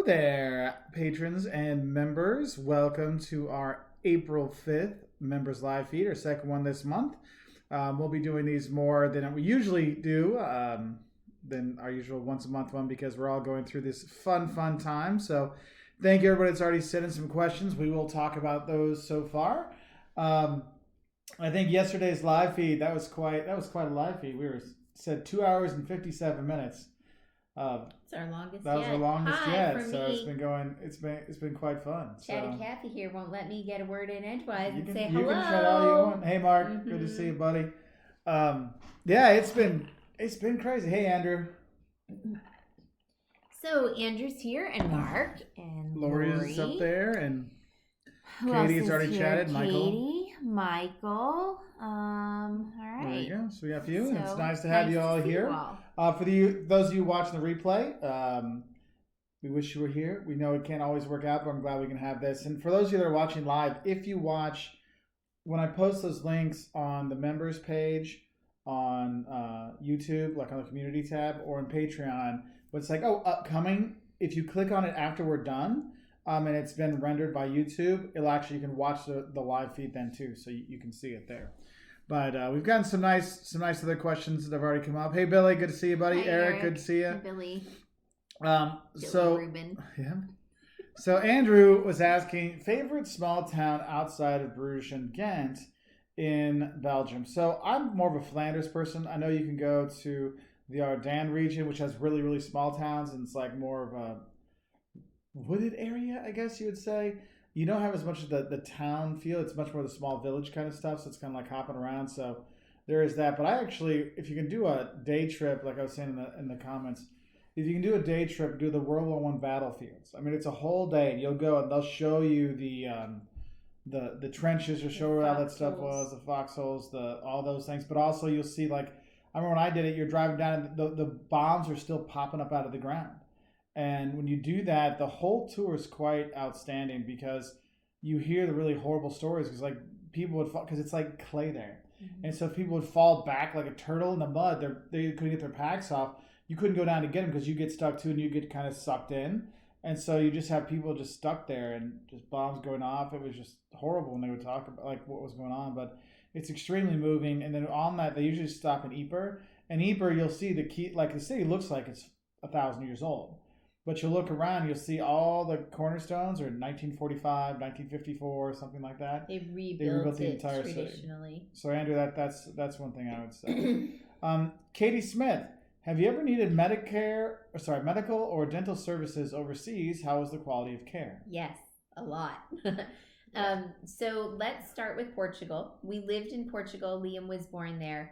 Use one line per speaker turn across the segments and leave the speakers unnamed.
Hello there, patrons and members. Welcome to our April 5th Members Live feed, our second one this month. We'll be doing these more than we usually do, than our usual once a month one, because we're all going through this fun time. So thank you, everybody that's already sent in some questions. We will talk about those so far. I think yesterday's live feed, that was quite a live feed. We said 2 hours and 57 minutes.
It's our longest
that was
yet.
our longest yet,
for
so
me.
it's been quite fun.
Chatty Cathy here won't let me get a word in edgewise and say hello.
You can chat all you want. Hey Mark, good to see you, buddy. Yeah, it's been crazy. Hey Andrew.
So Andrew's here, and Mark, and
Lori's up there, and
who
Katie's
else
already
here?
chatted.
Michael. All right.
There you go. So we have you, and it's
So,
nice to have you all here. For those of you watching the replay, we wish you were here. We know it can't always work out, but I'm glad we can have this. And for those of you that are watching live, if you watch, when I post those links on the members page on YouTube, like on the community tab, or on Patreon, it's like, upcoming. If you click on it after we're done, and it's been rendered by YouTube, you can watch the live feed then too, so you can see it there. But we've gotten some nice other questions that have already come up. Hey Billy, good to see you, buddy.
Hi,
Eric, good to see you.
Hey, Billy.
So
Ruben.
Yeah. So Andrew was asking favorite small town outside of Bruges and Ghent in Belgium. So I'm more of a Flanders person. I know you can go to the Ardennes region, which has really, really small towns, and it's like more of a wooded area, I guess you would say. You don't have as much of the town feel. It's much more the small village kind of stuff, so it's kind of like hopping around. So there is that. But I actually, if you can do a day trip, like I was saying in the comments, if you can do a day trip, do the World War I battlefields. I mean, it's a whole day. You'll go and they'll show you the trenches, or show where all that stuff was, the foxholes, all those things. But also you'll see, like, I remember when I did it, you're driving down and the bombs are still popping up out of the ground. And when you do that, the whole tour is quite outstanding, because you hear the really horrible stories, because like people would fall, because it's like clay there. Mm-hmm. And so if people would fall back like a turtle in the mud, they couldn't get their packs off. You couldn't go down to get them, because you get stuck too, and you get kind of sucked in. And so you just have people just stuck there, and just bombs going off. It was just horrible when they would talk about like what was going on. But it's extremely moving. And then on that, they usually stop in Ypres. And Ypres, you'll see the city looks like it's 1,000 years old. But you'll look around, you'll see all the cornerstones are 1945, 1954, something like that.
They rebuilt the entire
traditionally. City. So Andrew, that's one thing I would say. Katie Smith, have you ever needed medical or dental services overseas? How was the quality of care?
Yes, a lot. So let's start with Portugal. We lived in Portugal. Liam was born there.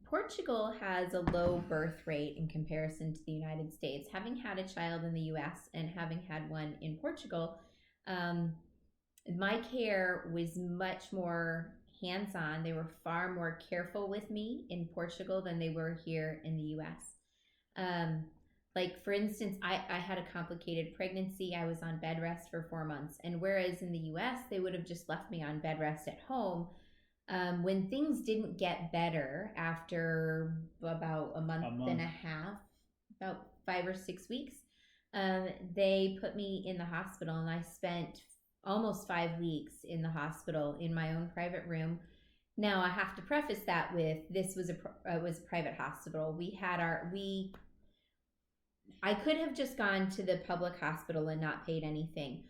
Portugal has a low birth rate in comparison to the United States. Having had a child in the U.S. and having had one in Portugal, my care was much more hands-on. They were far more careful with me in Portugal than they were here in the U.S. Like, for instance, I had a complicated pregnancy. I was on bed rest for 4 months. And whereas in the U.S., they would have just left me on bed rest at home, when things didn't get better after about a month and a half, about 5 or 6 weeks, they put me in the hospital, and I spent almost 5 weeks in the hospital in my own private room. Now, I have to preface that with this was a private hospital. I could have just gone to the public hospital and not paid anything.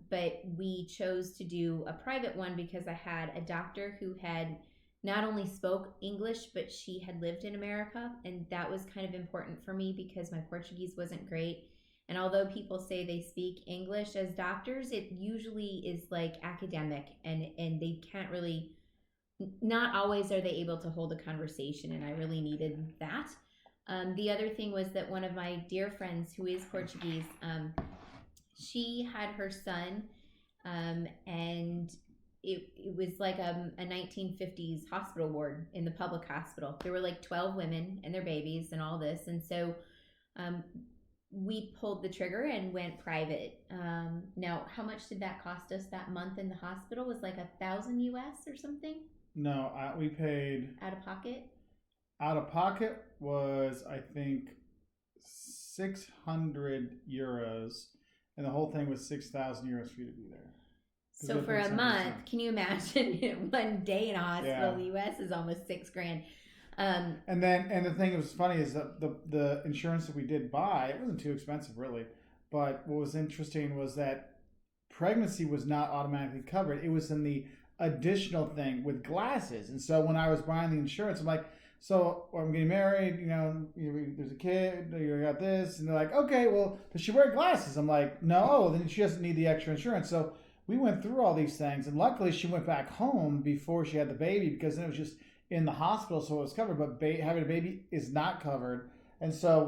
But we chose to do a private one because I had a doctor who had not only spoke English, but she had lived in America. And that was kind of important for me because my Portuguese wasn't great. And although people say they speak English as doctors, it usually is like academic, and they can't really, not always are they able to hold a conversation. And I really needed that. The other thing was that one of my dear friends who is Portuguese, she had her son, and it was like a 1950s hospital ward in the public hospital. There were like 12 women and their babies and all this. And so we pulled the trigger and went private. Now, how much did that cost us that month in the hospital? Was like $1,000 US or something?
No, we paid...
Out of pocket?
Out of pocket was, I think, €600, and the whole thing was €6,000 for you to be there.
So for a month, can you imagine 1 day in a hospital in the U.S. is almost $6,000.
And the thing that was funny is that the insurance that we did buy, it wasn't too expensive really, but what was interesting was that pregnancy was not automatically covered. It was in the additional thing with glasses. And so when I was buying the insurance, I'm like, so I'm getting married, there's a kid, you got this, and they're like, okay, well, does she wear glasses? I'm like, no, then she doesn't need the extra insurance. So we went through all these things, and luckily she went back home before she had the baby, because then it was just in the hospital, so it was covered. But having a baby is not covered, and so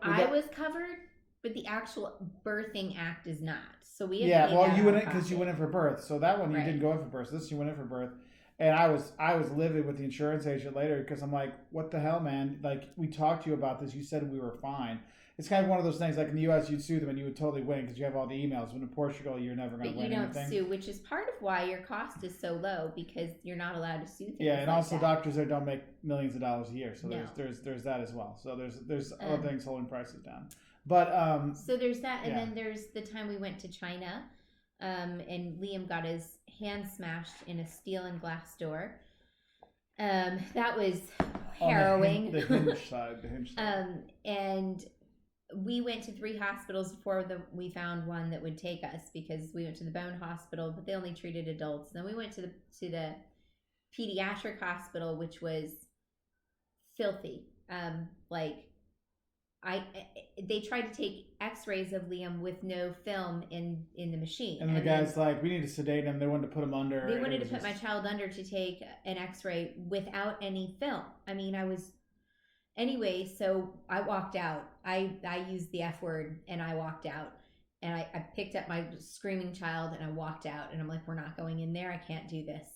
I
was covered, but the actual birthing act is not. So we
you went in because you went in for birth. So that one you didn't go in for birth. This you went in for birth, and I was livid with the insurance agent later, because I'm like, what the hell, man? Like, we talked to you about this. You said we were fine. It's kind of one of those things, like in the U.S., you'd sue them and you would totally win because you have all the emails. When in Portugal, you're never going to win anything.
But you don't sue, which is part of why your cost is so low, because you're not allowed to sue things.
Yeah, and like also doctors there don't make millions of dollars a year, so there's that as well. So there's other things holding prices down. But
so there's that, and then there's the time we went to China, and Liam got his hand smashed in a steel and glass door. That was harrowing.
The hinge side.
And we went to 3 hospitals before we found one that would take us, because we went to the bone hospital, but they only treated adults. Then we went to the pediatric hospital, which was filthy. They tried to take X-rays of Liam with no film in the machine,
and the guy's like, we need to sedate him. They wanted to put him under.
They wanted to put my child under to take an X-ray without any film. I mean, Anyway, so I walked out. I used the F word, and I walked out. And I picked up my screaming child, and I walked out. And I'm like, we're not going in there. I can't do this.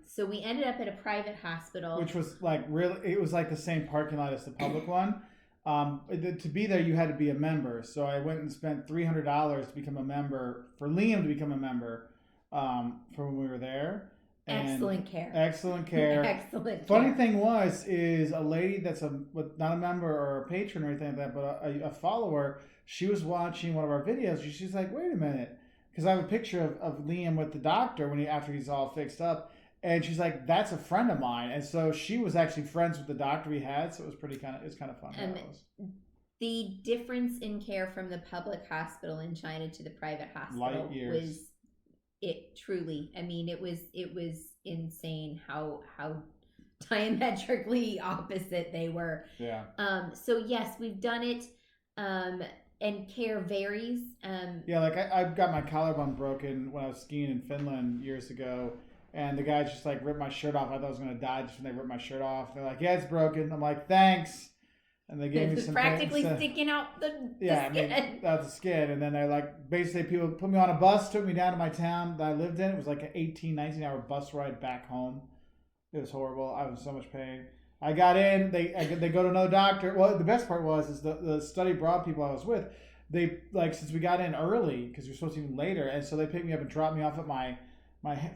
So we ended up at a private hospital.
Which was like it was like the same parking lot as the public one. To be there, you had to be a member. So I went and spent $300 to become a member, for Liam to become a member, for when we were there.
Excellent care.
Excellent. Funny thing is a lady that's not a member or a patron or anything like that, but a follower, she was watching one of our videos. She's like, wait a minute, because I have a picture of Liam with the doctor after he's all fixed up, and she's like, that's a friend of mine. And so she was actually friends with the doctor we had, so it was kind of fun.
The difference in care from the public hospital in China to the private hospital was truly, I mean, it was insane how diametrically opposite they were.
Yeah.
So yes, we've done it, and care varies.
Yeah, like I got my collarbone broken when I was skiing in Finland years ago, and the guy just like ripped my shirt off. I thought I was gonna die just when they ripped my shirt off. They're like, yeah, it's broken. I'm like, thanks. And they gave me some
practically sticking out the skin.
Out the skin. And then they like, basically people put me on a bus, took me down to my town that I lived in. It was like an 19 hour bus ride back home. It was horrible. I was in so much pain. I got in, they go to another doctor. Well, the best part was the study abroad people I was with, they like, since we got in early, because we were supposed to even later, and so they picked me up and dropped me off at my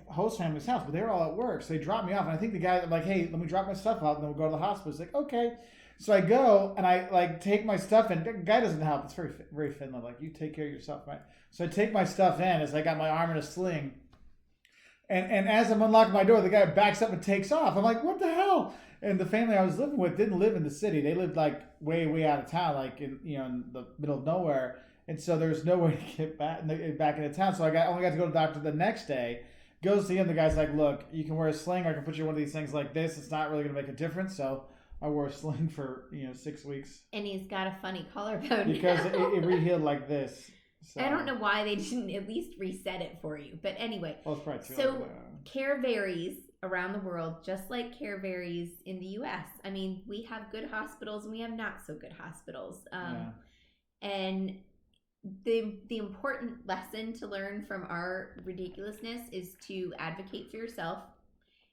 host family's house, but they were all at work. So they dropped me off, and I think the guy like, hey, let me drop my stuff out and then we'll go to the hospital. It's like, okay. So I go and I like take my stuff in. The guy doesn't help. It's very, very Finland. Like, you take care of yourself, right? So I take my stuff in as I got my arm in a sling. And as I'm unlocking my door, the guy backs up and takes off. I'm like, what the hell? And the family I was living with didn't live in the city. They lived like way, way out of town, like in the middle of nowhere. And so there's no way to get back into town. So I only got to go to the doctor the next day. Goes to him. The guy's like, look, you can wear a sling, or I can put you in one of these things like this. It's not really going to make a difference. So I wore a sling for 6 weeks.
And he's got a funny collarbone
because it rehealed like this. So.
I don't know why they didn't at least reset it for you. But anyway,
well, it's probably
so care varies around the world, just like care varies in the U.S. I mean, we have good hospitals and we have not so good hospitals. And the important lesson to learn from our ridiculousness is to advocate for yourself,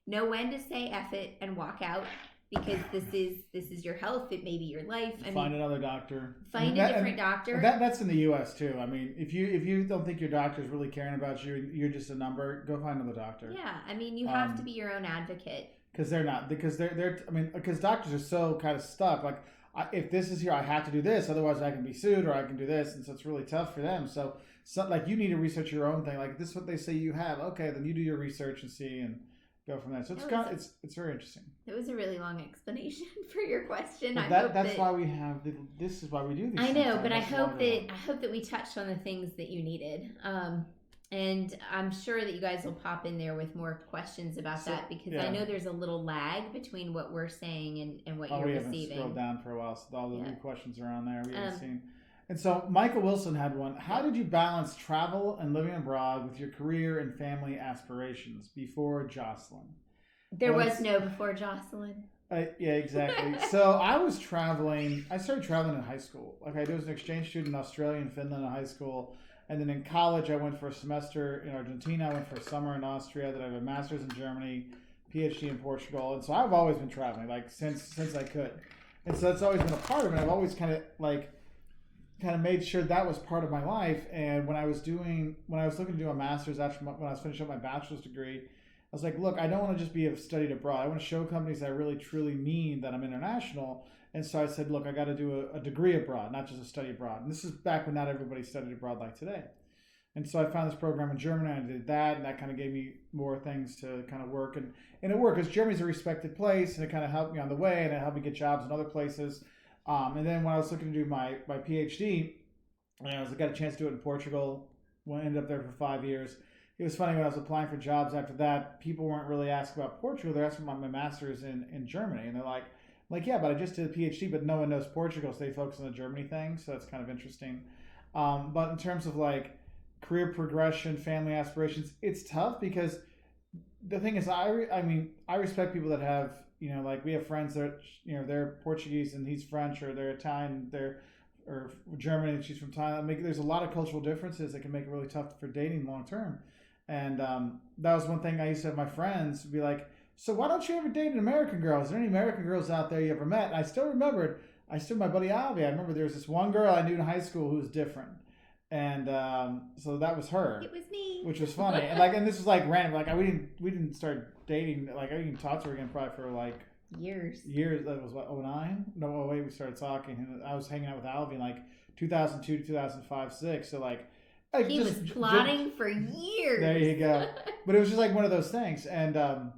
know when to say F it and walk out. Because this is your health, it may be your life.
Find another doctor.
Find a different doctor.
That's in the U.S. too. I mean, if you don't think your doctor's really caring about you, you're just a number. Go find another doctor.
Yeah, I mean, you have to be your own advocate.
Because they're not. Because they're. I mean, because doctors are so kind of stuck. Like, if this is here, I have to do this, otherwise I can be sued or I can do this, and so it's really tough for them. So like you need to research your own thing. Like this is what they say you have. Okay, then you do your research and see and go from there. So it's very interesting.
It was a really long explanation for your question.
That's why we have this is why we do these.
I know, but I hope that we touched on the things that you needed. And I'm sure that you guys will pop in there with more questions about that because I know there's a little lag between what we're saying and what you're receiving.
We haven't scrolled down for a while, so all the new questions are on there. We haven't seen. And so Michael Wilson had one. How did you balance travel and living abroad with your career and family aspirations before Jocelyn?
There was no before Jocelyn.
Yeah, exactly. So I was traveling. I started traveling in high school. Like I was an exchange student in Australia and Finland in high school. And then in college, I went for a semester in Argentina. I went for a summer in Austria. Then I have a master's in Germany, PhD in Portugal. And so I've always been traveling, like since I could. And so that's always been a part of it. I've always kind of made sure that was part of my life. And when I was looking to do a master's when I was finishing up my bachelor's degree, I was like, look, I don't want to just be studied abroad. I want to show companies that I really truly mean that I'm international. And so I said, look, I got to do a degree abroad, not just a study abroad. And this is back when not everybody studied abroad like today. And so I found this program in Germany, and I did that, and that kind of gave me more things to kind of work. And it worked because Germany's a respected place, and it kind of helped me on the way, and it helped me get jobs in other places. And then when I was looking to do my PhD, I got a chance to do it in Portugal. I ended up there for 5 years. It was funny when I was applying for jobs after that, people weren't really asking about Portugal. They're asking about my master's in Germany. And they're like, yeah, but I just did a PhD, but no one knows Portugal, so they focus on the Germany thing. So that's kind of interesting. But in terms of like career progression, family aspirations, it's tough because the thing is, I respect people that have, like we have friends that, they're Portuguese and he's French, or they're Italian, or German and she's from Thailand. There's a lot of cultural differences that can make it really tough for dating long term. And that was one thing I used to have my friends be like, so why don't you ever date an American girl? Is there any American girls out there you ever met? And I still remembered, my buddy Avi, I remember there was this one girl I knew in high school who was different. And so that was her.
It was me.
Which was funny. And this was like random. Like we didn't start dating. Like I didn't talk to her again probably for like
years.
That was what, 2009? No, 2008 we started talking. And I was hanging out with Alvy in like 2002 to 2005, 6. So like
he was plotting for years.
There you go. But it was just like one of those things. And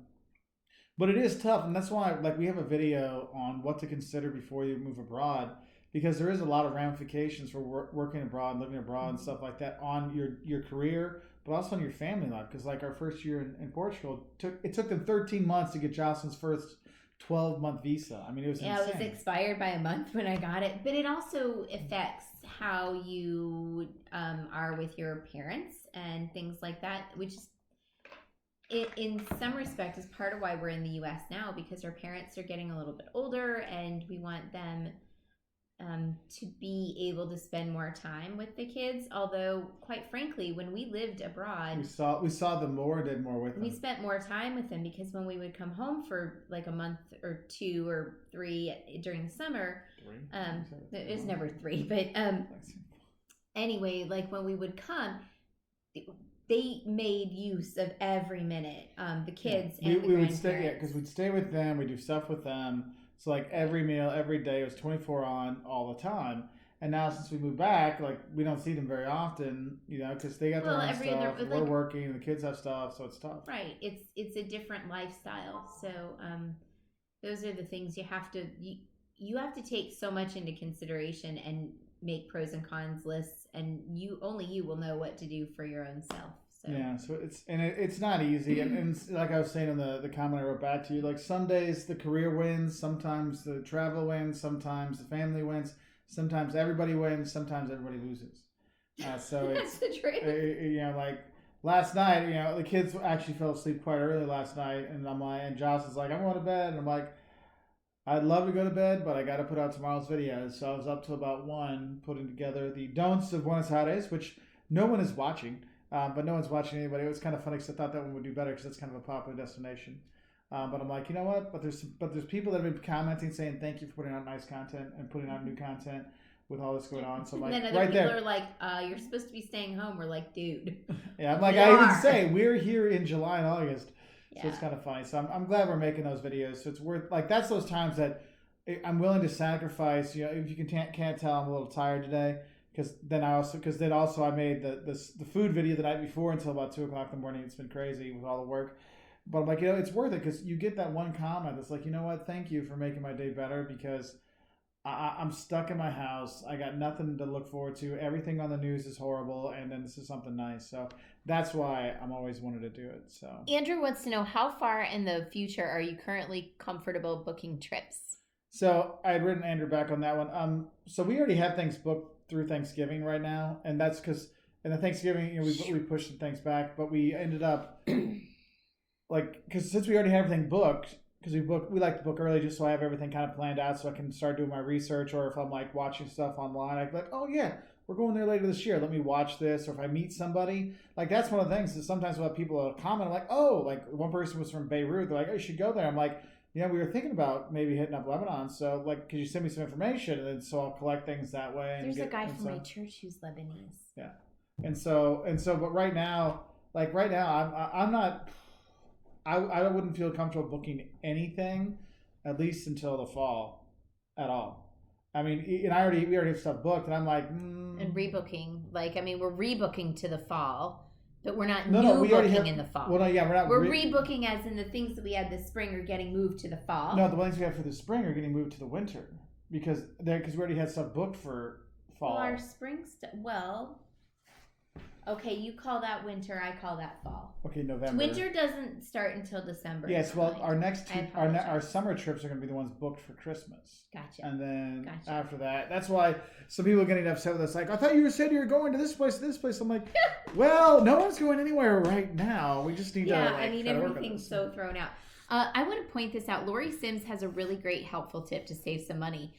but it is tough, and that's why like we have a video on what to consider before you move abroad, because there is a lot of ramifications for working abroad, living abroad, and stuff like that on your career, but also on your family life. Because like our first year in Portugal, it took them 13 months to get Jocelyn's first 12-month visa. I mean, it was insane.
It was expired by a month when I got it, but it also affects how you are with your parents and things like that, which is, in some respect, is part of why we're in the U.S. now, because our parents are getting a little bit older and we want them to be able to spend more time with the kids. Although, quite frankly, when we lived abroad,
we saw them more, did more with them.
We spent more time with them because when we would come home for like a month or 2 or 3 during the summer, it was never 3, but anyway, like when we would come, they made use of every minute. The kids and we would
stay, because we'd stay with them, we'd do stuff with them. So like every meal, every day, it was 24 on all the time. And now since we moved back, like we don't see them very often, because they got their own stuff. We're working, the kids have stuff, so it's tough.
Right. It's a different lifestyle. So those are the things you have to take so much into consideration and make pros and cons lists, and only you will know what to do for your own self. So.
Yeah, so it's not easy, and like I was saying in the comment I wrote back to you, like some days the career wins, sometimes the travel wins, sometimes the family wins, sometimes everybody wins, sometimes everybody loses. So
that's the truth.
Like last night, the kids actually fell asleep quite early last night, and I'm like, and Josh is like, I'm going to bed, and I'm like, I'd love to go to bed, but I got to put out tomorrow's videos. So I was up till about 1 putting together the don'ts of Buenos Aires, which no one is watching. But no one's watching anybody. It was kind of funny because I thought that one would do better because it's kind of a popular destination. But I'm like, you know what? But there's people that have been commenting saying thank you for putting out nice content and putting out new content with all this going on. So I'm like,
and then other people are like, you're supposed to be staying home. We're like, dude.
Yeah, I'm like, I even say we're here in July and August. So it's kind of funny. So I'm glad we're making those videos. So it's worth, like, that's those times that I'm willing to sacrifice. If you can't tell, I'm a little tired today because then also I made the food video the night before until about 2:00 in the morning. It's been crazy with all the work, but I'm like, it's worth it because you get that one comment that's like, you know what, thank you for making my day better because I'm stuck in my house. I got nothing to look forward to. Everything on the news is horrible, and then this is something nice. So that's why I'm always wanted to do it. So
Andrew wants to know, how far in the future are you currently comfortable booking trips?
So I had written Andrew back on that one. So we already have things booked through Thanksgiving right now, and that's because in the Thanksgiving, we pushed some things back, but we ended up because since we already have everything booked. Because we like to book early just so I have everything kind of planned out so I can start doing my research, or if I'm like watching stuff online, I can be like, oh yeah, we're going there later this year. Let me watch this. Or if I meet somebody, like that's one of the things is sometimes we'll have people comment like, oh, like one person was from Beirut. They're like, oh, you should go there. I'm like, we were thinking about maybe hitting up Lebanon. So like, could you send me some information? And then so I'll collect things that way.
There's a guy from my church who's Lebanese.
Yeah. And so, but right now, I'm not. I wouldn't feel comfortable booking anything, at least until the fall, at all. I mean, and we already have stuff booked, and I'm like,
and rebooking. We're rebooking to the fall, but we're not
booking
in the fall.
Well, no, yeah, we're not.
We're rebooking as in the things that we had this spring are getting moved to the fall.
No, the ones we have for the spring are getting moved to the winter because we already had stuff booked for fall.
Well, our spring stuff. Okay, you call that winter, I call that fall.
Okay, November.
Winter doesn't start until December.
Yes, well, our next our summer trips are going to be the ones booked for Christmas.
Gotcha.
And then after that, that's why some people are getting upset with us. Like, I thought you said you were going to this place, to this place. I'm like, well, no one's going anywhere right now. We just need to.
Yeah, everything's so thrown out. I want to point this out. Lori Sims has a really great, helpful tip to save some money.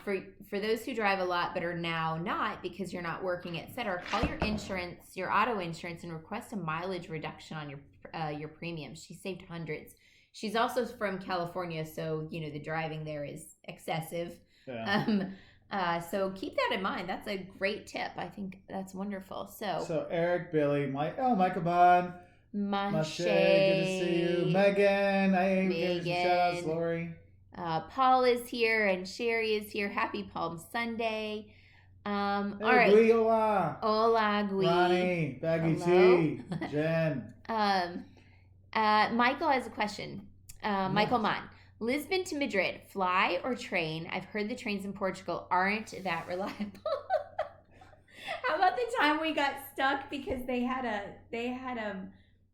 For those who drive a lot but are now not because you're not working, etc., call your insurance, your auto insurance, and request a mileage reduction on your premium. She saved hundreds. She's also from California, so the driving there is excessive.
Yeah.
So keep that in mind. That's a great tip. I think that's wonderful.
So Eric, Billy, Michael Bond, Mashay, good to see you. Megan, shout outs, Lori.
Paul is here and Sherry is here. Happy Palm Sunday. All right.
Gui, hola.
Hola, Gui.
Ronnie, Baggy T, Jen.
Michael has a question. Michael Mann. Lisbon to Madrid, fly or train? I've heard the trains in Portugal aren't that reliable. How about the time we got stuck because they had a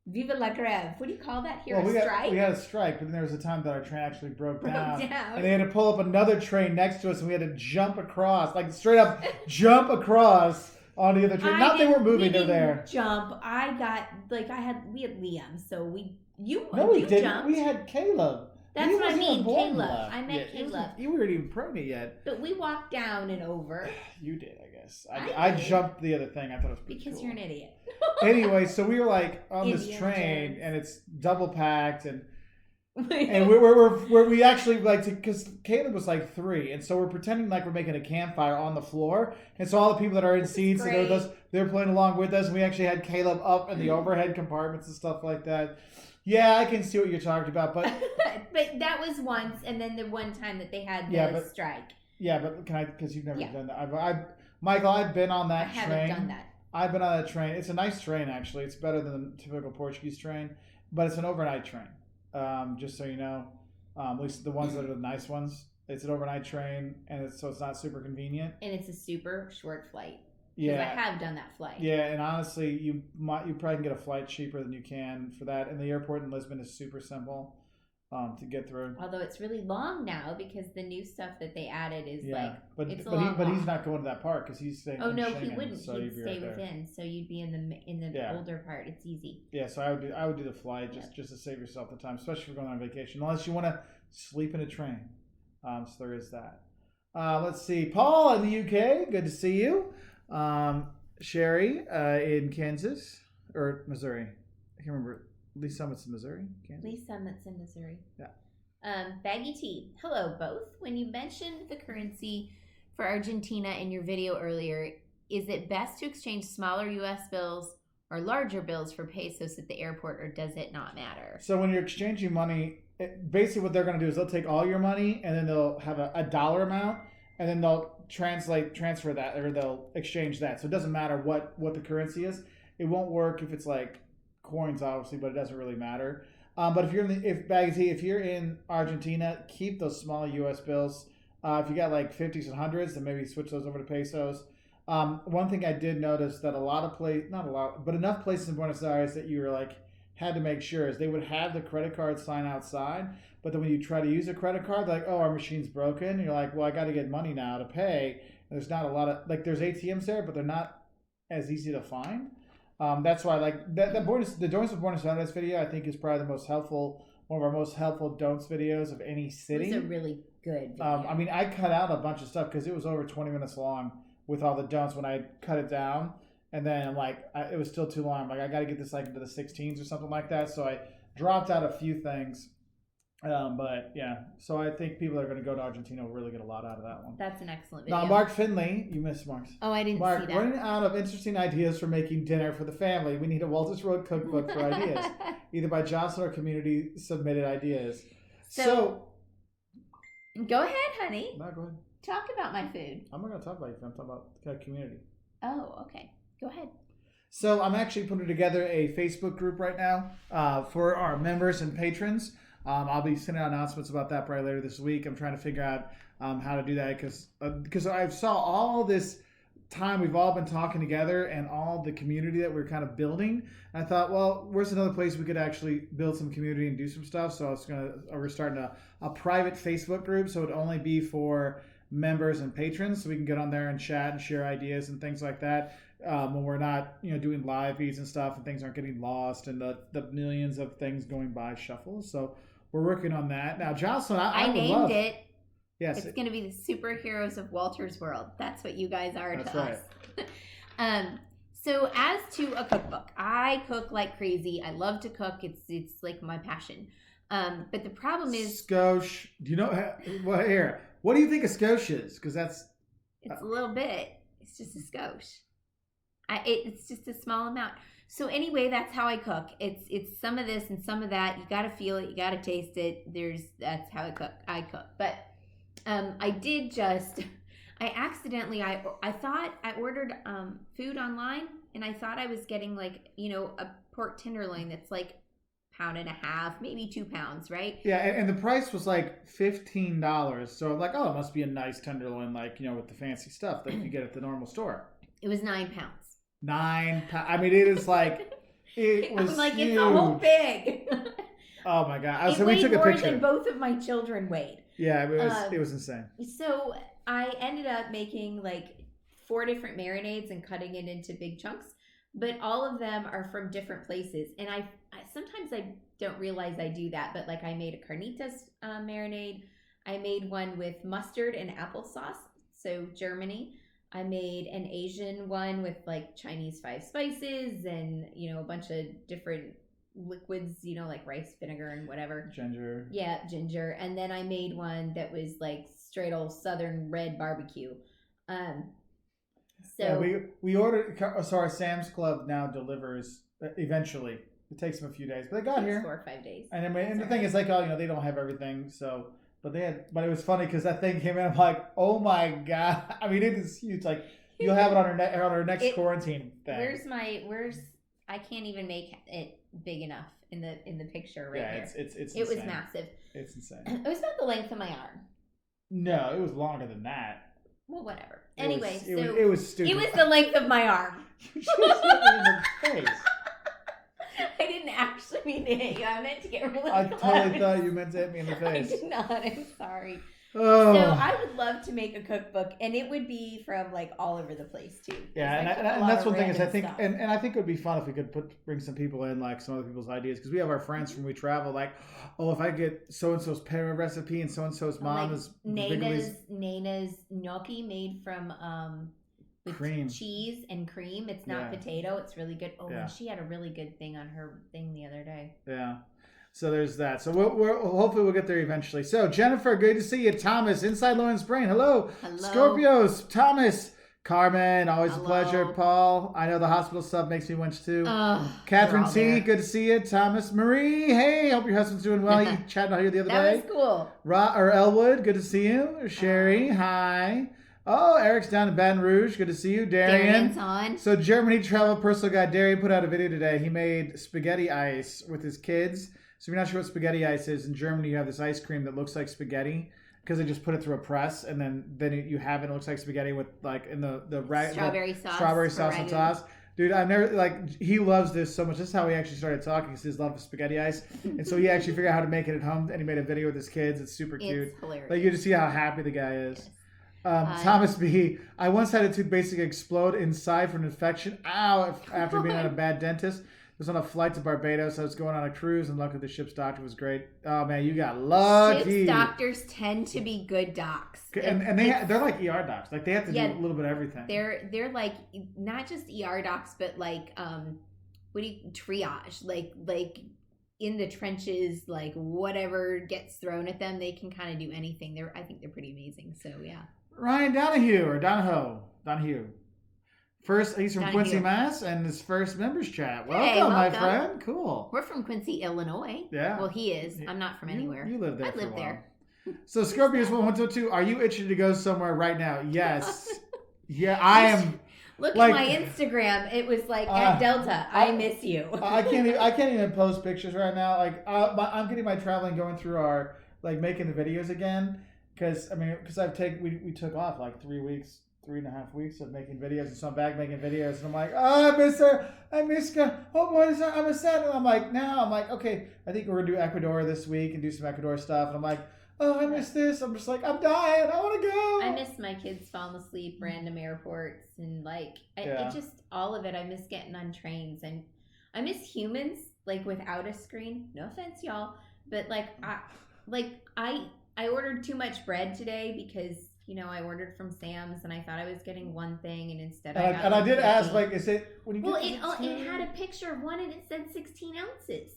Viva la Greve. What do you call that here? Strike?
We had a strike, but then there was a time that our train actually broke down. And they had to pull up another train next to us, and we had to jump across, like straight up jump across on the other train. Not they were moving, they're there.
Jump. We had Liam, so we didn't. Jumped.
We had Caleb.
That's what I mean, Caleb. I meant Caleb.
You weren't even pregnant yet.
But we walked down and over.
You did, I guess. I jumped the other thing. I thought it was pretty
because
cool.
You're an idiot.
Anyway, so we were like on this train, and it's double packed, and we actually like to, because Caleb was like 3, and so we're pretending like we're making a campfire on the floor, and so all the people that are in seats and they're with us, they're playing along with us, and we actually had Caleb up in the overhead compartments and stuff like that. Yeah, I can see what you're talking about, but
but that was once, and then the one time that they had the strike.
Yeah, but can I? Because you've never done that. Michael, I've been on that train.
I haven't done that.
I've been on that train. It's a nice train, actually. It's better than the typical Portuguese train, but it's an overnight train. Just so you know, at least the ones that are the nice ones. It's an overnight train, and so it's not super convenient.
And it's a super short flight.
Yeah,
I have done that flight.
Yeah, and honestly, you probably can get a flight cheaper than you can for that. And the airport in Lisbon is super simple to get through.
Although it's really long now because the new stuff that they added is
but he's not going to that part because he's staying.
Oh no,
Schengen,
he wouldn't.
So
he'd stay within, so you'd be in the older part. It's easy.
Yeah, so I would do the flight just to save yourself the time, especially if you're going on vacation, unless you want to sleep in a train. So there is that. Let's see, Paul in the UK. Good to see you. Sherry in Kansas or Missouri. I can't remember. Lee Summit's in Missouri. Kansas?
Lee Summit's in Missouri.
Yeah.
Baggy T. Hello, both. When you mentioned the currency for Argentina in your video earlier, is it best to exchange smaller U.S. bills or larger bills for pesos at the airport, or does it not matter?
So when you're exchanging money basically what they're going to do is they'll take all your money and then they'll have a dollar amount and then they'll transfer that, or they'll exchange that. So it doesn't matter what the currency is. It won't work if it's like coins, obviously, but it doesn't really matter. But if you're in Argentina, keep those small U.S. bills. If you got like 50s and 100s, then maybe switch those over to pesos. One thing I did notice that not a lot, but enough places in Buenos Aires that you were like had to make sure is they would have the credit card sign outside, but then when you try to use a credit card, they're like, oh, our machine's broken. And you're like, well, I got to get money now to pay. And there's not a lot of like there's ATMs there, but they're not as easy to find. That's why like the Don'ts of Buenos Aires video I think is probably the most helpful, one of our most helpful don'ts videos of any city.
It's a really good video.
I mean, I cut out a bunch of stuff because it was over 20 minutes long with all the don'ts when I cut it down. And then it was still too long. I'm like, I got to get this like into the 16s or something like that. So I dropped out a few things. But yeah, so I think people that are going to go to Argentina will really get a lot out of that one.
That's an excellent video.
Now, Mark Finley, you missed Mark's.
Oh, I didn't
Mark,
see that.
running out of interesting ideas for making dinner for the family. We need a Walters Road cookbook for ideas, either by Jocelyn or community submitted ideas. So
go ahead, honey.
No, go ahead.
Talk about my food.
I'm not going to talk about your food. I'm talking about community.
Oh, okay. Go ahead.
So I'm actually putting together a Facebook group right now for our members and patrons. I'll be sending out announcements about that probably later this week. I'm trying to figure out how to do that because I saw all this time we've all been talking together and all the community that we're kind of building. And I thought, well, where's another place we could actually build some community and do some stuff? So we're starting a private Facebook group. So it'd only be for members and patrons, so we can get on there and chat and share ideas and things like that. When we're not, doing live feeds and stuff, and things aren't getting lost, and the millions of things going by shuffle. So we're working on that now. Jocelyn, I
named it.
Yes,
it's going to be the superheroes of Walter's World. That's what you guys are to
right.
us. So as to a cookbook, I cook like crazy. I love to cook. It's like my passion. But the problem is
Skosh. Do you know? Well, here. What do you think a skosh is? Because it's
a little bit. It's just a skosh. It's just a small amount. So anyway, that's how I cook. It's some of this and some of that. You got to feel it. You got to taste it. That's how I cook. But I thought I ordered food online, and I thought I was getting like a pork tenderloin that's like £1.5 pounds, maybe 2 pounds, right?
Yeah, and the price was like $15. So I'm like, oh, it must be a nice tenderloin, like with the fancy stuff that you get at the normal store.
It was 9 pounds.
9 pounds. I mean, it is like it was.
I'm like,
huge.
it's a whole pig.
Oh my god!
So we took a picture. More than both of my children weighed.
Yeah, it was insane.
So I ended up making like 4 different marinades and cutting it into big chunks. But all of them are from different places. And I sometimes I don't realize I do that. But like I made a carnitas marinade. I made one with mustard and applesauce. So Germany. I made an Asian one with like Chinese 5 spices and, a bunch of different liquids, like rice vinegar and whatever.
Ginger.
Yeah, ginger. And then I made one that was like straight old Southern red barbecue. So
yeah, we ordered. So our Sam's Club now delivers eventually. It takes them a few days, but they got here
4 or 5 days.
And the thing is, like, they don't have everything, so. But it was funny because that thing came in. I'm like, oh my god! I mean, it is huge. Like you'll have it on our next quarantine thing.
I can't even make it big enough in the picture right
yeah,
here.
It's
it
insane.
was massive.
It's insane.
It was about the length of my arm.
No, it was longer than that.
Well, whatever.
It
Was
stupid.
It was the length of my arm.
You should have hit me in the face.
I didn't actually mean to hit you. I meant to get really close.
I totally thought you meant to hit me in the face.
I did not. I'm sorry.
Oh.
So I would love to make a cookbook, and it would be from like all over the place too.
Yeah, and that's one thing is I think, and I think it would be fun if we could bring some people in, like some other people's ideas, because we have our friends from we travel, like, oh, if I get so and so's parent recipe and so and so's mom
like
is
Nana's gnocchi made from with
cream,
cheese and cream. It's not potato. It's really good. Oh, and she had a really good thing on her thing the other day.
Yeah. So there's that. So we're hopefully we'll get there eventually. So Jennifer, good to see you. Thomas, Inside Lauren's Brain. Hello.
Hello.
Scorpios. Thomas. Carmen, always a
Hello.
pleasure. Paul, I know the hospital stuff makes me winch too.
Oh,
Catherine
they're all
T,
there.
good to see you. Thomas Marie, hey, hope your husband's doing well. You chatted out here the other
That
day.
was cool.
Elwood, good to see you. Sherry, hi. Oh, Eric's down in Baton Rouge, good to see you.
Darian's on.
So Germany travel personal guy Darian put out a video today. He made spaghetti ice with his kids. So if you're not sure what spaghetti ice is, in Germany you have this ice cream that looks like spaghetti because they just put it through a press, and then you have it. It looks like spaghetti with like in the
strawberry sauce.
Strawberry sauce on top. Dude, I've never he loves this so much. This is how he actually started talking. It's his love of spaghetti ice, and so he actually figured out how to make it at home. And he made a video with his kids. It's super cute.
It's hilarious.
Like you just see how happy the guy is. Thomas B. I once had a tooth basically explode inside from an infection. Ow! After being on a bad dentist. Was on a flight to Barbados. I was going on a cruise, and luckily the ship's doctor was great. Oh man, you got lucky.
Ship's doctors tend to be good docs,
and they're like ER docs. Like they have to do a little bit of everything.
They're like not just ER docs, but like triage, like in the trenches, like whatever gets thrown at them, they can kind of do anything. I think they're pretty amazing. So yeah.
Ryan Donahue. First, he's from Quincy, Mass, and his first members chat. Welcome, my friend. Cool.
We're from Quincy, Illinois.
Yeah.
Well, he is. I'm not from anywhere.
You live there.
I live there.
So, Scorpius 112, are you itching to go somewhere right now? Yes. Yeah, I am.
Look at my Instagram. It was like at Delta. I miss you.
I can't even post pictures right now. Like I'm getting my traveling going through our making the videos again because we took off like 3.5 weeks of making videos, and so I'm back making videos, and I'm like, oh, I miss her. I miss her. Oh, what is that? I'm sad. And I'm like, okay, I think we're gonna do Ecuador this week and do some Ecuador stuff. And I'm like, oh, I miss this. I'm just like, I'm dying. I want to go.
I miss my kids falling asleep, random airports, and it just all of it. I miss getting on trains, and I miss humans without a screen. No offense, y'all, but I ordered too much bread today because I ordered from Sam's and I thought I was getting one thing, and instead
I did ask, is it when you get
it had a picture of one and it said 16 ounces.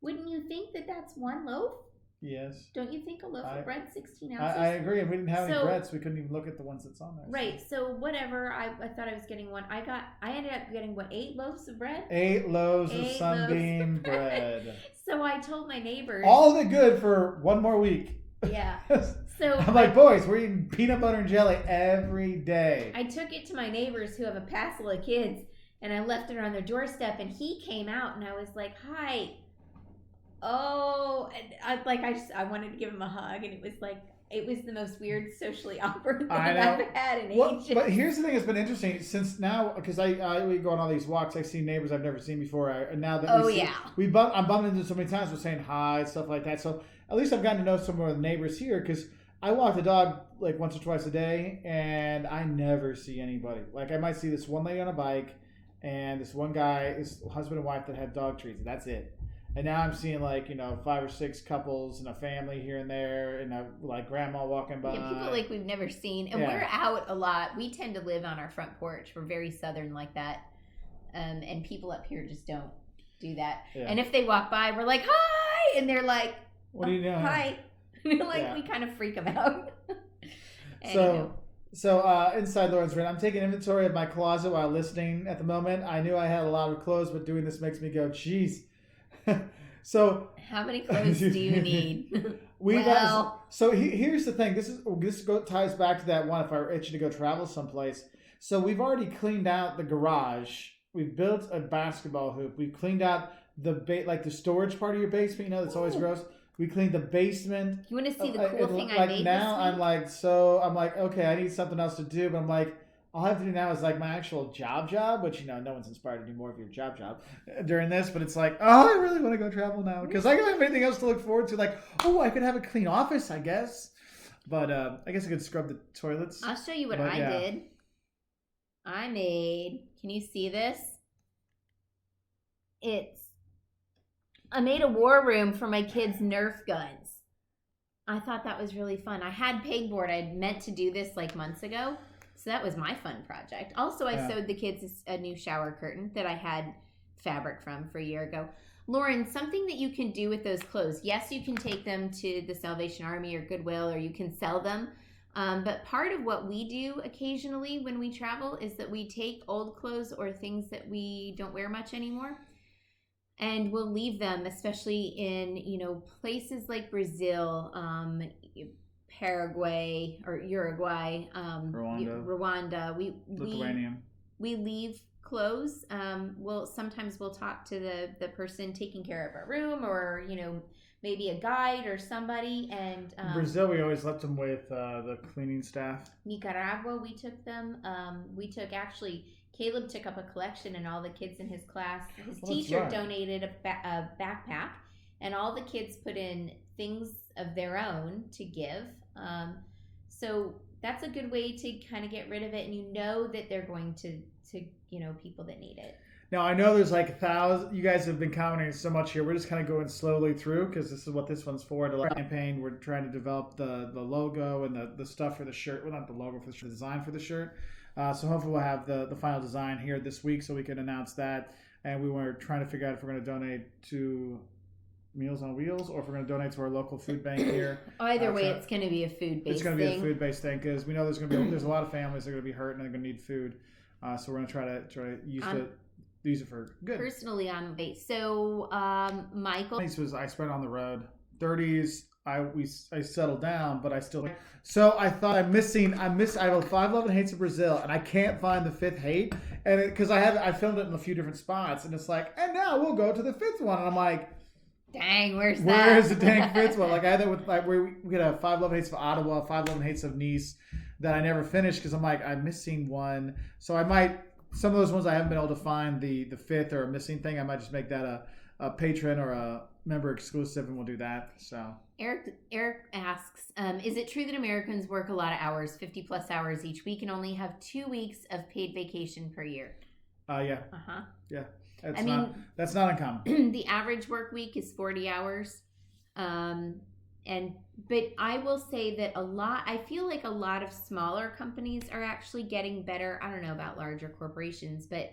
Wouldn't you think that that's one loaf?
Yes.
Don't you think a loaf of bread 16 ounces?
I agree. And we didn't have any bread, so we couldn't even look at the ones that's on there.
Right. So whatever. I thought I was getting one. I ended up getting 8 loaves of bread?
8 loaves of Sunbeam bread.
So I told my neighbors.
All of it good for one more week.
Yeah. So
I'm like, boys, we're eating peanut butter and jelly every day.
I took it to my neighbors who have a passel of kids, and I left it on their doorstep, and he came out, and I was like, hi. Oh, and I wanted to give him a hug, and it was the most weird socially awkward thing I've had in ages.
But here's the thing that's been interesting since now, because we go on all these walks, I see neighbors I've never seen before, and now that I'm bumping into so many times, we're saying hi, stuff like that. So at least I've gotten to know some of the neighbors here, because I walk the dog once or twice a day, and I never see anybody. I might see this one lady on a bike, and this one guy, this husband and wife that have dog treats. That's it. And now I'm seeing 5 or 6 couples and a family here and there, and grandma walking by.
Yeah, people we've never seen, and we're out a lot. We tend to live on our front porch. We're very southern like that, and people up here just don't do that. Yeah. And if they walk by, we're like, hi, and they're like,
what are you doing?
Hi. We kind of freak them out.
So inside Lauren's Rent, I'm taking inventory of my closet while listening at the moment. I knew I had a lot of clothes, but doing this makes me go, geez. So
how many clothes do you need?
So here's the thing. This ties back to that one. If I were itching to go travel someplace, so we've already cleaned out the garage. We've built a basketball hoop. We've cleaned out the storage part of your basement. That's always gross. We cleaned the basement.
You want to see the cool thing I made
now?
This week?
I'm like, okay, I need something else to do, but I'm like, all I have to do now is my actual job, which no one's inspired to do more of your job during this, but it's like, oh, I really want to go travel now because I don't have anything else to look forward to. I could have a clean office, I guess, but I guess I could scrub the toilets.
I'll show you what I did. I made. Can you see this? I made a war room for my kids' Nerf guns. I thought that was really fun. I had pegboard. I had meant to do this months ago. So that was my fun project. Also, I sewed the kids a new shower curtain that I had fabric from for a year ago. Lauren, something that you can do with those clothes. Yes, you can take them to the Salvation Army or Goodwill, or you can sell them. But part of what we do occasionally when we travel is that we take old clothes or things that we don't wear much anymore, and we'll leave them, especially in places like Brazil, Paraguay or Uruguay, Rwanda.
Lithuania.
We leave clothes. Sometimes we'll talk to the person taking care of our room, or maybe a guide or somebody. And
Brazil, we always left them with the cleaning staff.
Nicaragua, we took them. Caleb took up a collection, and all the kids in his class, his teacher donated a backpack, and all the kids put in things of their own to give. So that's a good way to kind of get rid of it, and that they're going to people that need it.
Now, I know there's like 1,000. You guys have been commenting so much here. We're just kind of going slowly through because this is what this one's for. The campaign, we're trying to develop the logo and the stuff for the shirt. Well, not the logo, for the design for the shirt. So hopefully we'll have the final design here this week so we can announce that. And we were trying to figure out if we're going to donate to Meals on Wheels or if we're going to donate to our local food bank here.
Either way, it's going to be a food-based thing.
It's going to be a food-based thing because we know there's a lot of families that are going to be hurt and they're going to need food. So we're going to try to use it for good.
Personally, on base. So, Michael.
I spread on the road. 30s, I settled down, but I still. So I thought I have a 5 love and hates of Brazil, and I can't find the 5th hate, and because I filmed it in a few different spots, and it's like, and now we'll go to the 5th one, and I'm like,
dang, where's
the dang 5th one? Like I had that with we had a 5 love and hates of Ottawa, 5 love and hates of Nice that I never finished because I'm like I'm missing one, so I might. Some of those ones I haven't been able to find the 5th or a missing thing. I might just make that a patron or a member exclusive, and we'll do that. So
Eric asks, is it true that Americans work a lot of hours, 50 plus hours each week, and only have 2 weeks of paid vacation per year?
Yeah. Yeah. That's not uncommon.
The average work week is 40 hours. But I will say that I feel like a lot of smaller companies are actually getting better. I don't know about larger corporations, but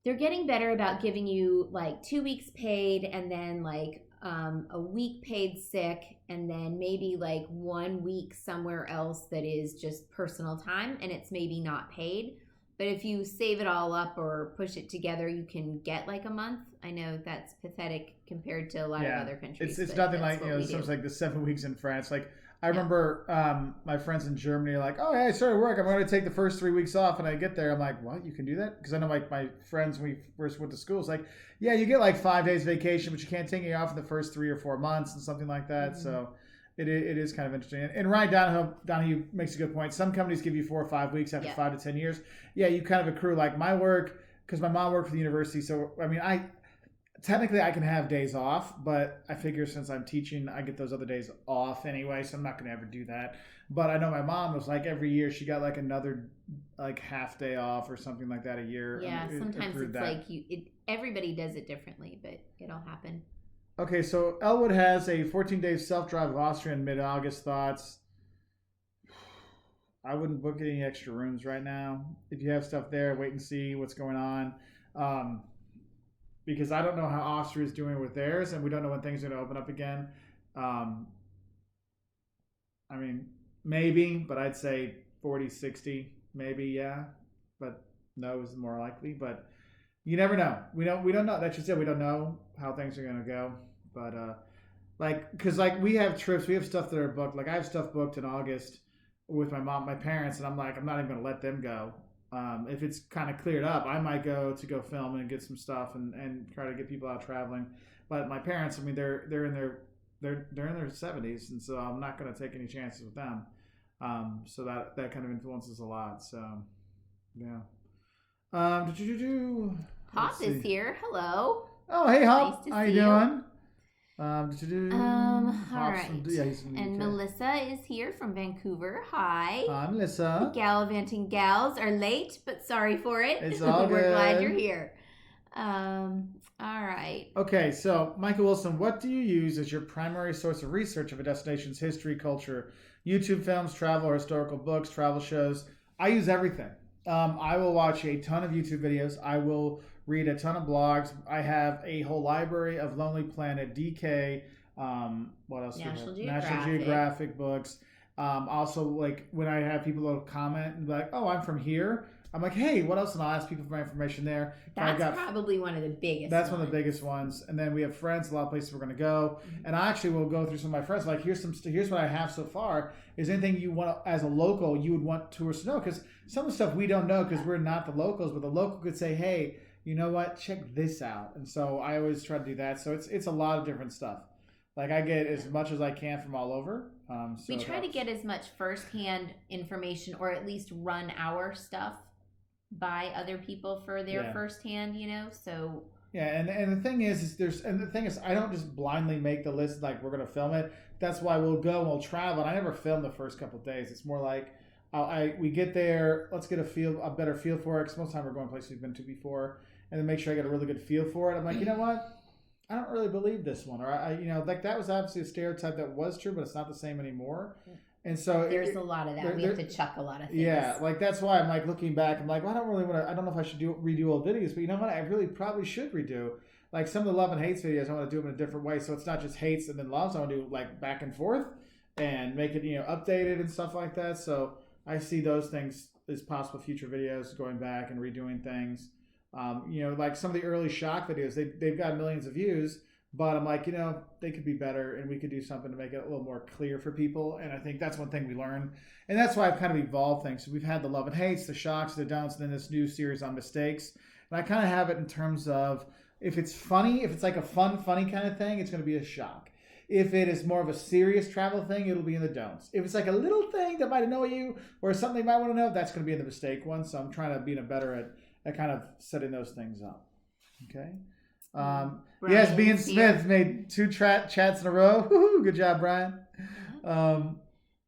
they're getting better about giving you like 2 weeks paid and then like a week paid sick and then maybe like 1 week somewhere else that is just personal time and it's maybe not paid. But if you save it all up or push it together, you can get like a month. I know that's pathetic compared to a lot of other countries.
It's nothing like, something like the 7 weeks in France. Like I remember my friends in Germany are like, oh, yeah, I started work. I'm going to take the first 3 weeks off. And I get there. I'm like, what? You can do that? Because I know my friends, when we first went to school, it's like, yeah, you get like 5 days vacation, but you can't take it off in the first 3 or 4 months and something like that. Mm-hmm. So it is kind of interesting. And Ryan Donahue makes a good point. Some companies give you 4 or 5 weeks after 5 to 10 years. Yeah, you kind of accrue like my work, because my mom worked for the university. So, I mean, technically I can have days off, but I figure since I'm teaching, I get those other days off anyway. So I'm not going to ever do that. But I know my mom was like every year she got like another like half day off or something like that a year.
Yeah, sometimes it's like everybody does it differently, but it'll happen.
Okay, so Elwood has a 14-day self-drive of Austria in mid-August. Thoughts? I wouldn't book any extra rooms right now. If you have stuff there, wait and see what's going on. Because I don't know how Austria is doing with theirs, and we don't know when things are going to open up again. I mean, maybe, but I'd say 40, 60, maybe, yeah. But no is more likely. But you never know. We don't know. That's just it. We don't know how things are going to go. But because we have trips, we have stuff that are booked. Like I have stuff booked in August with my mom, my parents, and I'm like, I'm not even going to let them go. If it's kind of cleared up, I might go film and get some stuff and try to get people out traveling. But my parents, I mean, they're in their 70s, and so I'm not going to take any chances with them. So that kind of influences a lot. So yeah.
Hop is here. Hello.
Oh, hey, Hop.
Nice
How you doing?
All right. And Melissa is here from Vancouver. Hi.
Hi, Melissa.
The Gallivanting Gals are late, but sorry for it.
It's all good.
We're glad you're here. All right.
Okay, so Michael Wilson, what do you use as your primary source of research of a destination's history, culture? YouTube films, travel, or historical books, travel shows? I use everything. I will watch a ton of YouTube videos. I will read a ton of blogs. I have a whole library of Lonely Planet, DK, what else?
National
Geographic books. Also, like when I have people that'll comment and be like, "Oh, I'm from here," I'm like, "Hey, what else?" And I'll ask people for my information there.
That's probably one of the biggest.
That's one of the biggest ones. And then we have friends, a lot of places we're going to go. And I actually will go through some of my friends. Like, here's what I have so far. Is anything you want as a local you would want tourists to know? Because some of the stuff we don't know because we're not the locals, but the local could say, "Hey, you know what? Check this out." And so I always try to do that. So it's a lot of different stuff. Like I get as much as I can from all over. So
we try to get as much firsthand information, or at least run our stuff by other people for their firsthand. So
yeah, and the thing is I don't just blindly make the list like we're gonna film it. That's why we'll go and we'll travel. And I never film the first couple of days. It's more like we get there, let's get a better feel for it. Because most of the time we're going places we've been to before, and then make sure I get a really good feel for it. I'm like, you know what? I don't really believe this one, or like that was obviously a stereotype that was true, but it's not the same anymore. And so
there's a lot of that. We have to chuck a lot of things.
Yeah, like that's why I'm like looking back. I'm like, well, I don't really want to. I don't know if I should redo old videos, but you know what? I really probably should redo. Like some of the love and hates videos, I want to do them in a different way. So it's not just hates and then loves. I want to do like back and forth and make it updated and stuff like that. So I see those things as possible future videos, going back and redoing things. Like some of the early shock videos, they've got millions of views, but I'm like, they could be better and we could do something to make it a little more clear for people. And I think that's one thing we learned. And that's why I've kind of evolved things. So we've had the love and hates, the shocks, the don'ts, and then this new series on mistakes. And I kind of have it in terms of if it's funny, if it's like a funny kind of thing, it's going to be a shock. If it is more of a serious travel thing, it'll be in the don'ts. If it's like a little thing that might annoy you or something you might want to know, that's going to be in the mistake one. So I'm trying to be better at kind of setting those things up. Okay. Yes, Bean Smith made 2 chats in a row. Woo-hoo, good job, Brian.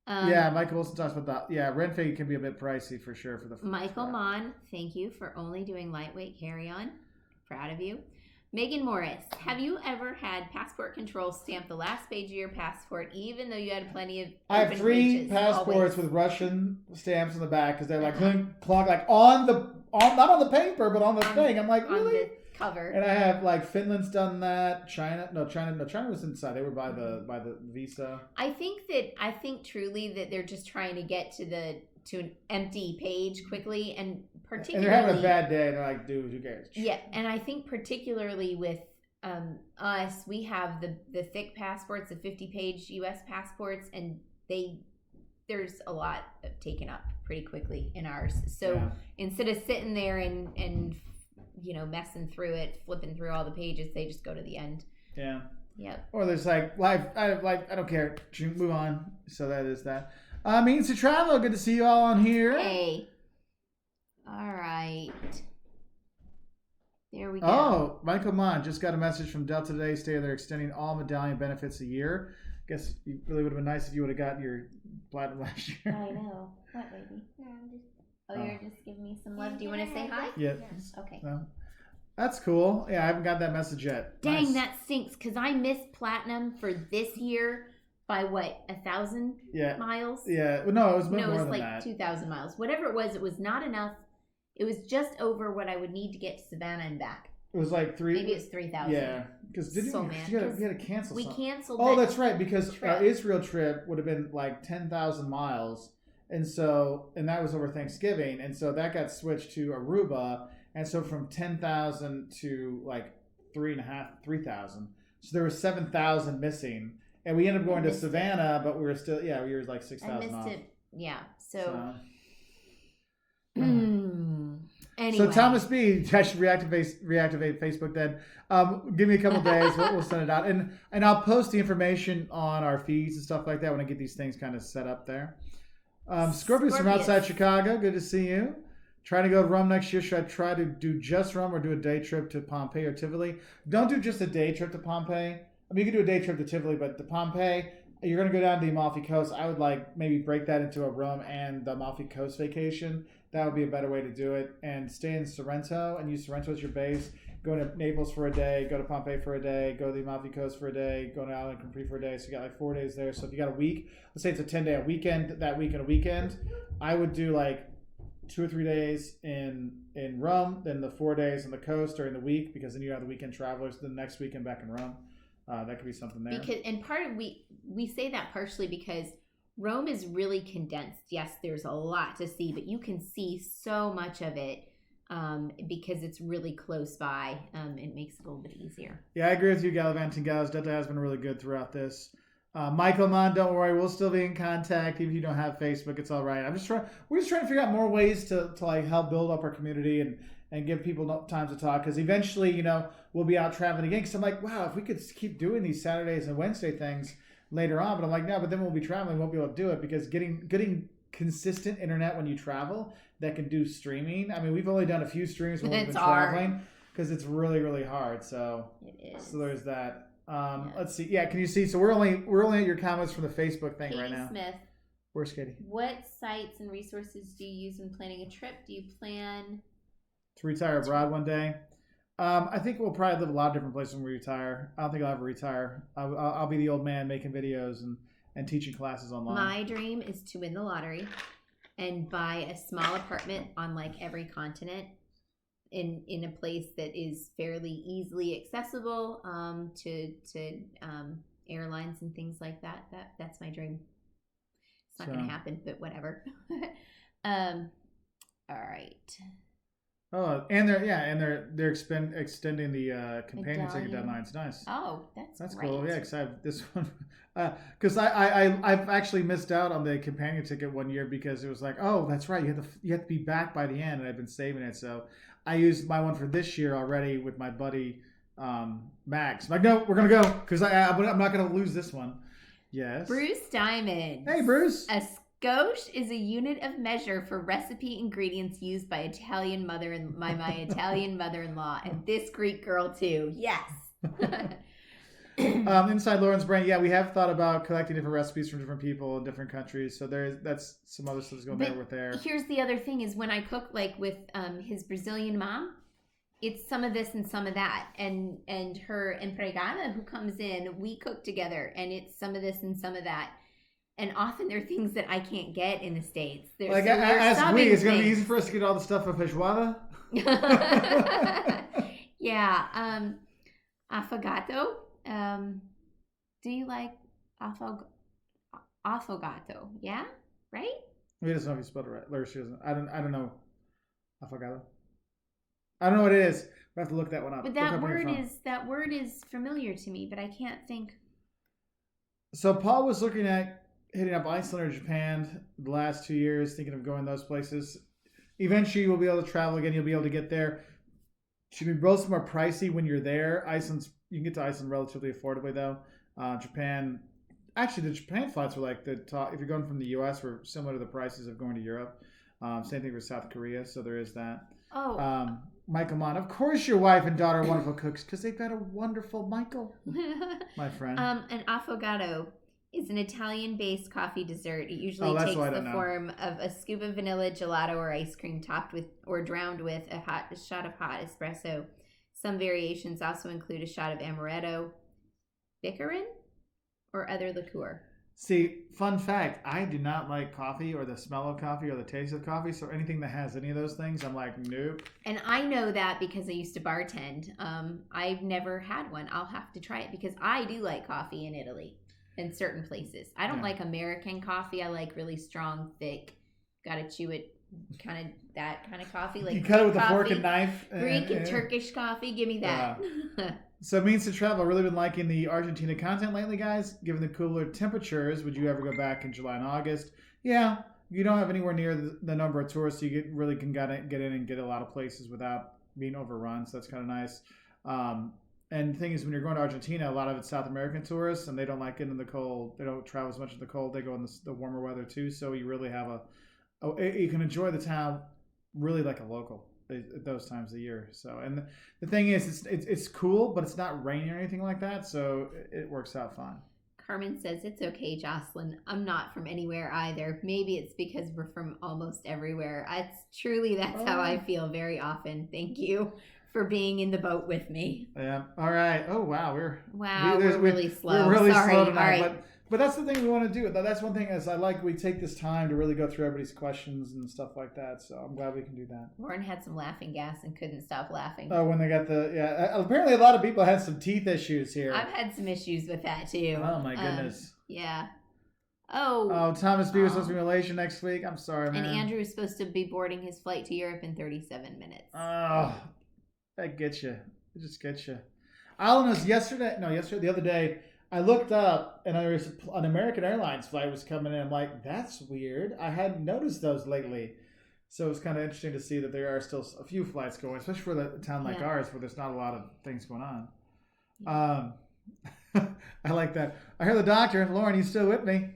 Michael Wilson talks about that. Rent fee can be a bit pricey for sure for the
Michael Mon, thank you for only doing lightweight carry-on. Proud of you. Megan Morris, have you ever had passport control stamp the last page of your passport, even though you had plenty of?
I have 3 passports with Russian stamps in the back because they're like clunk, like on not on the paper but on the thing. I'm like, really?
On the cover.
And I have like Finland's done that. China was inside. They were by the visa.
I think truly that they're just trying to get to an empty page quickly, and particularly. And
they're having a bad day. And they're like, dude, who cares?
Yeah, and I think particularly with us, we have the thick passports, the 50-page U.S. passports, and there's a lot taken up pretty quickly in ours. So instead of sitting there and messing through it, flipping through all the pages, they just go to the end.
Yeah.
Yep.
Or there's like life. I don't care. Move on. So that is that. Means to travel. Good to see you all on here.
Hey. All right. There we go.
Oh, Michael Mon just got a message from Delta today stating they're extending all medallion benefits a year. Guess it really would have been nice if you would have gotten your platinum last year.
I know. What, baby? No, I'm just. Oh, you're just giving me some love. Do you want to say hi?
Yeah.
Okay.
No. That's cool. Yeah, I haven't got that message yet.
Dang, nice. That stinks because I missed platinum for this year by what, 1,000 miles?
Yeah. Well, no, it was more than
like
that.
2,000 miles. Whatever it was not enough. It was just over what I would need to get to Savannah and back.
It was like 3.
Maybe it's 3,000.
Yeah, because we had to cancel.
We canceled.
Oh, that's right. Because our Israel trip would have been like 10,000 miles, and that was over Thanksgiving, and so that got switched to Aruba, and so from 10,000 to like 3,000. So there was 7,000 missing, and we ended up going to Savannah, but we were still we were like 6,000 off.
I missed it. Yeah. So.
Anyway. So Thomas B, I should reactivate Facebook then. Give me a couple days, we'll send it out, and I'll post the information on our feeds and stuff like that when I get these things kind of set up there. Scorpius from outside Chicago, good to see you. Trying to go to Rome next year. Should I try to do just Rome or do a day trip to Pompeii or Tivoli? Don't do just a day trip to Pompeii. I mean, you can do a day trip to Tivoli, but to Pompeii, you're going to go down to the Amalfi Coast. I would like maybe break that into a Rome and the Amalfi Coast vacation. That would be a better way to do it. And stay in Sorrento and use Sorrento as your base. Go to Naples for a day. Go to Pompeii for a day. Go to the Amalfi Coast for a day. Go to Island Capri for a day. So you got like 4 days there. So if you got a week, let's say it's a 10-day weekend, that week and a weekend, I would do like 2 or 3 days in Rome, then the 4 days on the coast during the week, because then you have the weekend travelers. Then the next weekend back in Rome. That could be something there.
And part of we say that partially because Rome is really condensed. Yes, there's a lot to see, but you can see so much of it because it's really close by. It makes it a little bit easier.
Yeah, I agree with you, Gallivanting Gals. Delta has been really good throughout this. Michael Mon, don't worry, we'll still be in contact. Even if you don't have Facebook, it's all right. We're just trying to figure out more ways to like help build up our community and give people time to talk. Because eventually, you know, we'll be out traveling again. Because I'm like, wow, if we could keep doing these Saturdays and Wednesday things later on. But I'm like, no, but then we'll be traveling, won't be able to do it because getting consistent internet when you travel that can do streaming. I mean, we've only done a few streams when we've been traveling because it's really, really hard. So
it is.
So there's that. Let's see. Yeah, can you see? So we're only at your comments from the Facebook thing
Katie
right now.
Smith.
Where's Katie?
What sites and resources do you use when planning a trip? Do you plan
to retire abroad one day? I think we'll probably live a lot of different places when we retire. I don't think I'll ever retire. I'll be the old man making videos and teaching classes online.
My dream is to win the lottery and buy a small apartment on like every continent in a place that is fairly easily accessible to airlines and things like that. That's my dream. It's not going to happen, but whatever. All right.
Oh, and they're extending the companion ticket deadline. It's nice.
Oh, that's great.
Cool. Yeah, excited this one because I've actually missed out on the companion ticket one year because it was like, oh, that's right, you have to be back by the end, and I've been saving it, so I used my one for this year already with my buddy Max. I'm like, no, we're gonna go because I'm not gonna lose this one. Yes.
Bruce Diamond.
Hey, Bruce.
A Gauche is a unit of measure for recipe ingredients used by Italian my Italian mother-in-law, and this Greek girl too. Yes.
Inside Lauren's brain, yeah, we have thought about collecting different recipes from different people in different countries. So that's some other stuff that's going there with there.
Here's the other thing: is when I cook like with his Brazilian mom, it's some of this and some of that, and her empregada who comes in, we cook together, and it's some of this and some of that. And often there are things that I can't get in the States.
Like, as we, it's going to be easy for us to get all the stuff from feijoada.
Yeah. Affogato. Do you like affogato? Yeah? Right?
We just know if you spelled it right. Larry, she doesn't. I don't know. Affogato. I don't know what it is. We have to look that one up.
But that word is familiar to me, but I can't think.
So Paul was looking at hitting up Iceland or Japan the last 2 years, thinking of going those places. Eventually, you'll be able to travel again. You'll be able to get there. Should be both more pricey when you're there. You can get to Iceland relatively affordably, though. Japan, actually, the Japan flights were like the top. If you're going from the U.S., were similar to the prices of going to Europe. Same thing for South Korea, so there is that.
Oh.
Michael Mon, of course your wife and daughter are wonderful cooks because they've got a wonderful Michael, my friend.
An affogato is an Italian-based coffee dessert. It usually takes the form of a scoop of vanilla gelato or ice cream topped with or drowned with a shot of hot espresso. Some variations also include a shot of amaretto, bicarin, or other liqueur.
See, fun fact, I do not like coffee or the smell of coffee or the taste of coffee, so anything that has any of those things, I'm like, nope.
And I know that because I used to bartend. I've never had one. I'll have to try it because I do like coffee in Italy. In certain places. I don't like American coffee. I like really strong, thick, gotta chew it, that kind of coffee. Like
you cut it with a fork and knife.
Greek and Turkish coffee. Give me that.
Yeah. So it means to travel. I've really been liking the Argentina content lately, guys. Given the cooler temperatures, would you ever go back in July and August? Yeah. You don't have anywhere near the number of tourists. You really can get in and get a lot of places without being overrun. So that's kind of nice. And the thing is, when you're going to Argentina, a lot of it's South American tourists, and they don't like getting in the cold. They don't travel as much in the cold. They go in the warmer weather too. So you really have you can enjoy the town really like a local at those times of the year. So, and the thing is, it's cool, but it's not raining or anything like that. So it works out fine.
Carmen says, it's okay, Jocelyn. I'm not from anywhere either. Maybe it's because we're from almost everywhere. That's how I feel very often. Thank you for being in the boat with me.
Yeah. All right. Oh, wow. We're
really slow.
We're really
Sorry.
slow tonight.
All right.
But that's the thing we want to do. That's one thing is we take this time to really go through everybody's questions and stuff like that. So I'm glad we can do that.
Lauren had some laughing gas and couldn't stop laughing.
Oh, when they got apparently a lot of people had some teeth issues here.
I've had some issues with that too.
Oh my goodness.
Yeah. Oh,
Thomas B was supposed to be in Malaysia next week. I'm sorry, man.
and Andrew is supposed to be boarding his flight to Europe in 37 minutes.
Oh, that gets you. It just gets you. All I know is the other day, I looked up and there was an American Airlines flight was coming in. I'm like, that's weird. I hadn't noticed those lately. So it was kind of interesting to see that there are still a few flights going, especially for a town like ours where there's not a lot of things going on. I like that. I heard the doctor. Lauren, you still with me?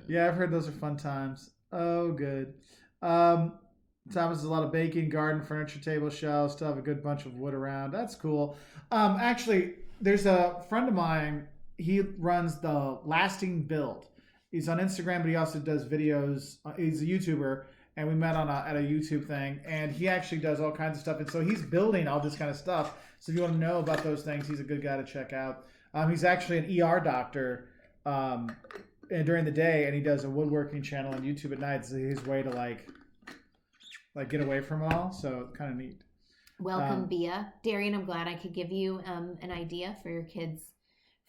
Yeah, I've heard those are fun times. Oh, good. Thomas has a lot of baking, garden, furniture, table, shelves. Still have a good bunch of wood around. That's cool. Actually, there's a friend of mine. He runs the Lasting Build. He's on Instagram, but he also does videos. He's a YouTuber, and we met at a YouTube thing. And he actually does all kinds of stuff. And so he's building all this kind of stuff. So if you want to know about those things, he's a good guy to check out. He's actually an ER doctor and during the day, and he does a woodworking channel on YouTube at night. It's his way to like get away from it all. So kind of neat.
Welcome, Bia. Darian, I'm glad I could give you an idea for your kids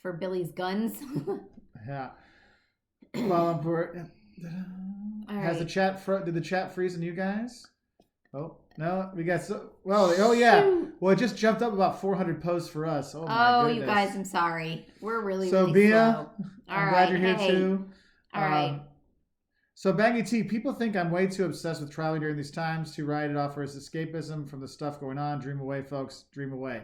for Billy's guns.
Yeah. Well, has the chat did the chat freeze on you guys? Oh no, we got yeah. Shoot. Well, it just jumped up about 400 posts for us. Oh my goodness.
You guys, I'm sorry. We're really
Bia,
slow.
I'm glad you're here too.
All right.
So Baggy T, people think I'm way too obsessed with traveling during these times to write it off as escapism from the stuff going on. Dream away, folks. Dream away.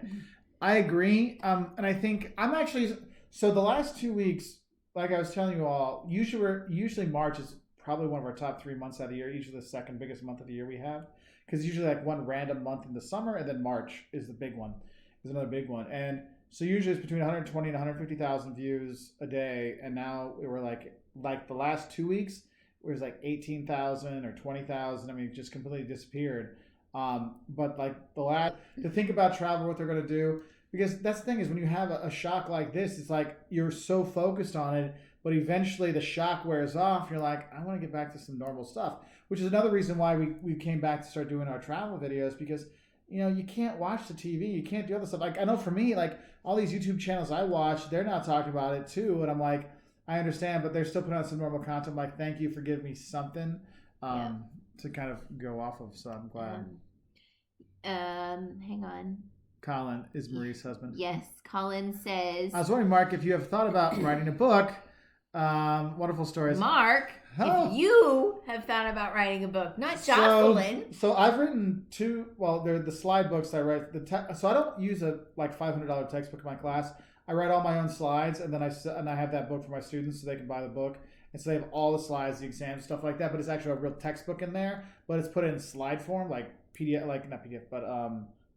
I agree. And I think I'm actually so the last 2 weeks, like I was telling you all, usually March is probably one of our top 3 months out of the year. Usually the second biggest month of the year we have. Because usually like one random month in the summer, and then March is the big one, is another big one. And so usually it's between 120 and 150,000 views a day. And now we're like the last 2 weeks, it was like 18,000 or 20,000. I mean, it just completely disappeared. But like to think about travel, what they're going to do, because that's the thing is when you have a shock like this, it's like you're so focused on it, but eventually the shock wears off. You're like, I want to get back to some normal stuff, which is another reason why we came back to start doing our travel videos, because you can't watch the TV, you can't do other stuff. Like I know for me, like all these YouTube channels I watch, they're not talking about it too, and I'm like, I understand, but they're still putting out some normal content. I'm like, thank you for giving me something to kind of go off of. So I'm glad.
Hang on.
Colin is Marie's husband.
Yes, Colin says.
I was wondering, Mark, if you have thought about writing a book. Wonderful stories.
Mark, if you have thought about writing a book, not Jocelyn.
So I've written 2. Well, they're the slide books I write. So I don't use a like $500 textbook in my class. I write all my own slides, and then I have that book for my students so they can buy the book. And so they have all the slides, the exams, stuff like that. But it's actually a real textbook in there, but it's put in slide form, like PDF, like not PDF, but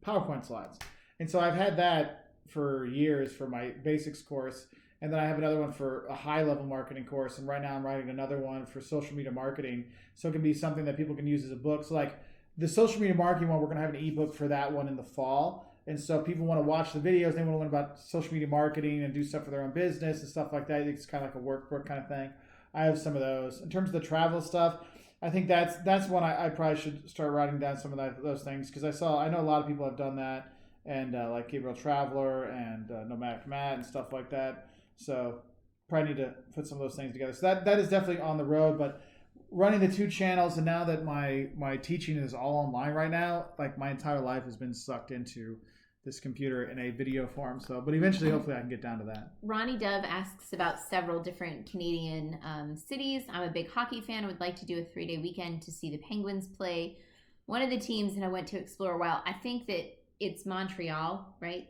PowerPoint slides. And so I've had that for years for my basics course. And then I have another one for a high-level marketing course. And right now I'm writing another one for social media marketing. So it can be something that people can use as a book. So like the social media marketing one, we're going to have an ebook for that one in the fall. And so people want to watch the videos. They want to learn about social media marketing and do stuff for their own business and stuff like that. It's kind of like a workbook kind of thing. I have some of those. In terms of the travel stuff, I think that's one I probably should start writing down some of those things, because I know a lot of people have done that, and like Gabriel Traveler and Nomadic Matt and stuff like that. So probably need to put some of those things together. So that is definitely on the road. But running the 2 channels, and now that my teaching is all online right now, like my entire life has been sucked into this computer in a video form. So, but eventually, hopefully, I can get down to that.
Ronnie Dove asks about several different Canadian cities. I'm a big hockey fan. I would like to do a 3-day weekend to see the Penguins play. One of the teams that I went to explore a while, I think that it's Montreal, right?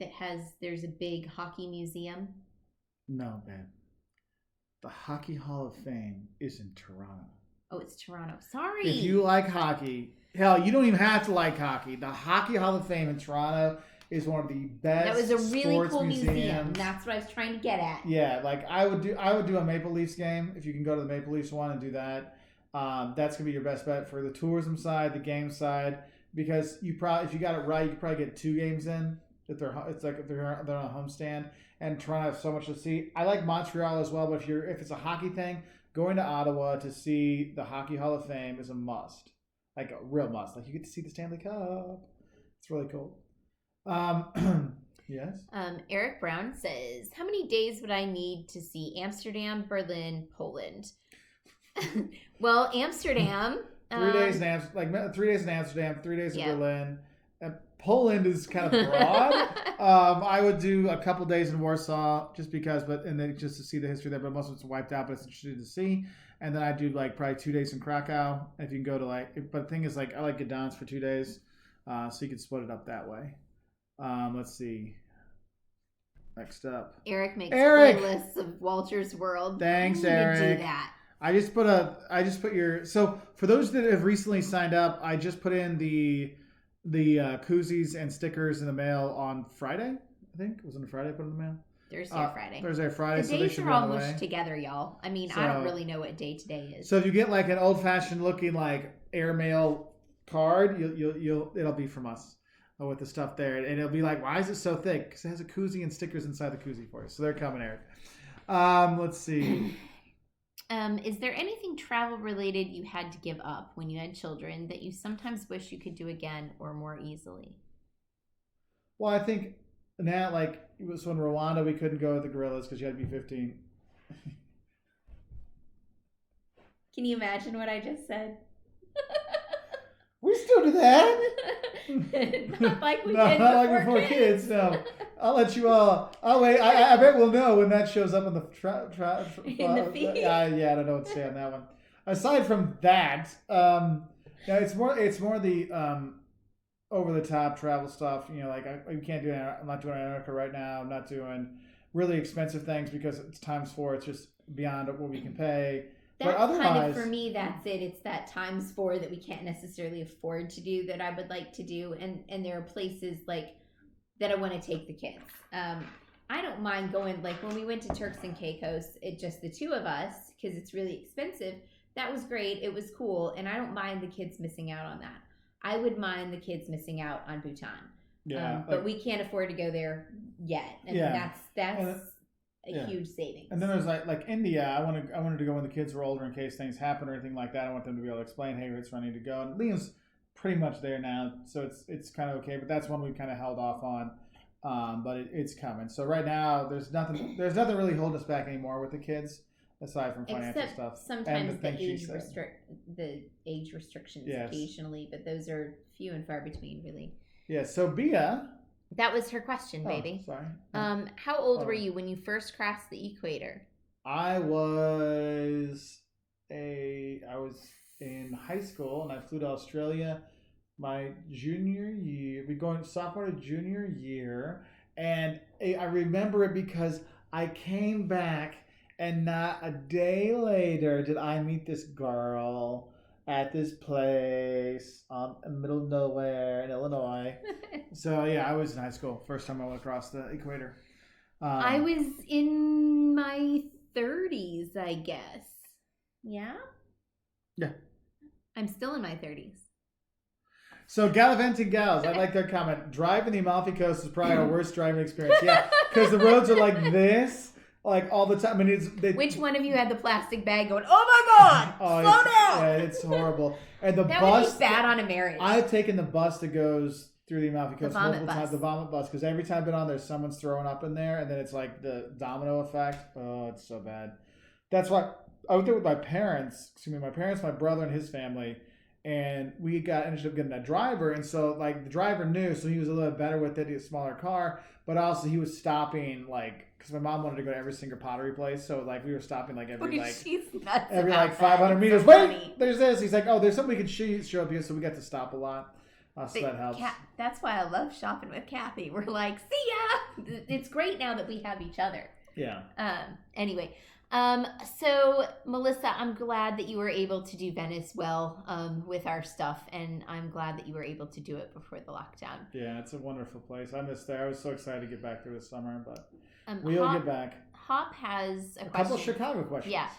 There's a big hockey museum.
No, man. The Hockey Hall of Fame is in Toronto.
Oh, it's Toronto. Sorry.
If you like hockey, hell, you don't even have to like hockey. The Hockey Hall of Fame in Toronto is one of the best.
That was a really cool
museums.
museum. That's what I was trying to get at.
Yeah, like I would do a Maple Leafs game if you can go to the Maple Leafs one and do that. That's gonna be your best bet for the tourism side, the game side, because if you got it right, you could probably get 2 games in. If they're on a homestand, and Toronto has so much to see. I like Montreal as well, but if it's a hockey thing, going to Ottawa to see the Hockey Hall of Fame is a must, like a real must. Like you get to see the Stanley Cup. It's really cool. Yes.
Eric Brown says, how many days would I need to see Amsterdam, Berlin, Poland? Well, Amsterdam.
3 days in Amsterdam, 3 days in Amsterdam, 3 days in
Yeah.
Berlin. Poland is kind of broad. I would do a couple days in Warsaw just because, and then just to see the history there. But most of it's wiped out, but it's interesting to see. And then I do like probably 2 days in Krakow. If you can go to but the thing is, like, I like Gdansk for 2 days, so you can split it up that way. Let's see. Next up,
Eric makes
Eric!
playlists of Walter's World.
Thanks,
I need
Eric.
to do that.
I just put your. So for those that have recently signed up, I just put in the koozies and stickers in the mail on Friday. I think it was on Friday. I put in the mail.
Thursday or Friday.
Thursday or Friday.
The
so
days
they should
are
be
all
on the
mushed
way.
together, y'all. I mean, I don't really know what day today is.
So if you get like an old fashioned looking like airmail card, it'll be from us with the stuff there, and it'll be like, why is it so thick? Because it has a koozie and stickers inside the koozie for you. So they're coming, Eric. Let's see.
Is there anything travel related you had to give up when you had children that you sometimes wish you could do again or more easily?
Well, I think now, like, it was when Rwanda, we couldn't go with the gorillas because you had to be 15.
Can you imagine what I just said?
We still do that.
Not like we
No,
did
not like before kids. No, I'll let you all. Oh wait, I bet we'll know when that shows up in the
In the feed.
Yeah, I don't know what to say on that one. Aside from that, yeah, it's more the over the top travel stuff. You know, like you can't do. I'm not doing Antarctica right now. I'm not doing really expensive things because it's times 4. It's just beyond what we can pay.
That's
but otherwise,
kind of, for me, that's it. It's that times 4 that we can't necessarily afford to do that I would like to do. And there are places like that I want to take the kids. I don't mind going, like when we went to Turks and Caicos, it just the 2 of us, because it's really expensive. That was great. It was cool. And I don't mind the kids missing out on that. I would mind the kids missing out on Bhutan.
yeah,
but we can't afford to go there yet. And that's a huge savings.
And then there's like India. I wanted to go when the kids were older in case things happen or anything like that. I want them to be able to explain, hey, it's running to go. And Liam's pretty much there now, so it's kind of okay. But that's one we kind of held off on. But it's coming. So right now there's nothing really holding us back anymore with the kids aside from financial
Except
stuff.
sometimes the age restrictions
Yes.
occasionally, but those are few and far between, really.
Yeah. So Bia.
That was her question, baby.
Sorry.
How old were you when you first crossed the equator?
I was in high school and I flew to Australia my junior year. We going sophomore to junior year, and I remember it because I came back and not a day later did I meet this girl at this place in the middle of nowhere in Illinois. So yeah, I was in high school. First time I went across the equator.
I was in my 30s, I guess. Yeah?
Yeah.
I'm still in my 30s.
So gallivanting gals, I like their comment. Driving the Amalfi Coast is probably our worst driving experience. Yeah, because the roads are like this, like all the time. I mean,
which one of you had the plastic bag going, oh my God, slow down?
Yeah, it's horrible. And the
that
bus.
Would be bad on a marriage.
I've taken the bus that goes through the Amalfi Coast multiple times. The
bus.
vomit bus, because every time I've been on there, someone's throwing up in there, and then it's like the domino effect. Oh, it's so bad. That's why I went there with my parents. My brother, and his family. And we ended up getting a driver, and so like the driver knew, so he was a little bit better with it. He had a smaller car, but also he was stopping because my mom wanted to go to every single pottery place, so like we were stopping like every 500 meters.
So
wait,
funny.
There's this. He's like, oh, there's something we can show up here, so we got to stop a lot. So that helps.
That's why I love shopping with Kathy. We're like, see ya. It's great now that we have each other.
Yeah.
Anyway. So Melissa, I'm glad that you were able to do Venice well with our stuff, and I'm glad that you were able to do it before the lockdown.
Yeah, it's a wonderful place. I missed there. I was so excited to get back there this summer, but we'll get back.
Hop has a question.
Couple of Chicago questions.
Yeah.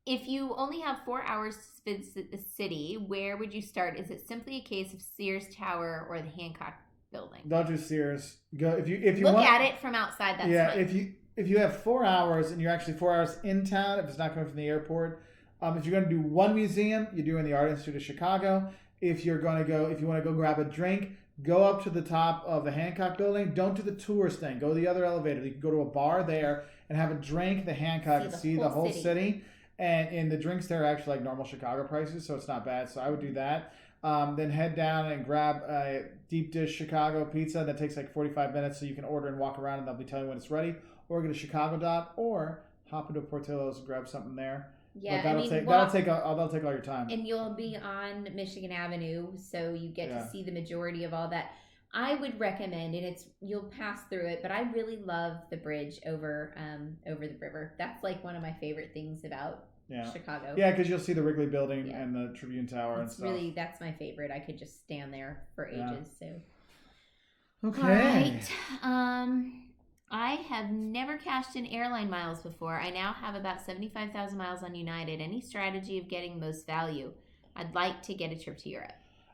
If you only have 4 hours to visit the city, where would you start? Is it simply a case of Sears Tower or the Hancock Building?
Don't do Sears. Go if you
look
want,
at it from outside. That's fine.
If you have 4 hours and you're actually 4 hours in town, if it's not coming from the airport, if you're going to do one museum, you're doing the Art Institute of Chicago. If you want to go grab a drink, Go up to the top of the Hancock building. Don't do the tourist thing. Go to the other elevator. You can go to a bar there and have a drink at the Hancock and see the whole city. And the drinks there are actually like normal Chicago prices, so it's not bad. So I would do that. Then head down and grab a deep dish Chicago pizza that takes like 45 minutes, so you can order and walk around, and they'll be telling you when it's ready. Or get a Chicago dot, or hop into a Portillo's and grab something there.
Yeah,
that'll take all your time.
And you'll be on Michigan Avenue, so you get to see the majority of all that. I would recommend, and you'll pass through it, but I really love the bridge over the river. That's like one of my favorite things about Chicago.
Yeah, because you'll see the Wrigley Building and the Tribune Tower and stuff.
That's my favorite. I could just stand there for ages. So.
Okay.
All right. I have never cashed in airline miles before. I now have about 75,000 miles on United. Any strategy of getting most value? I'd like to get a trip to Europe.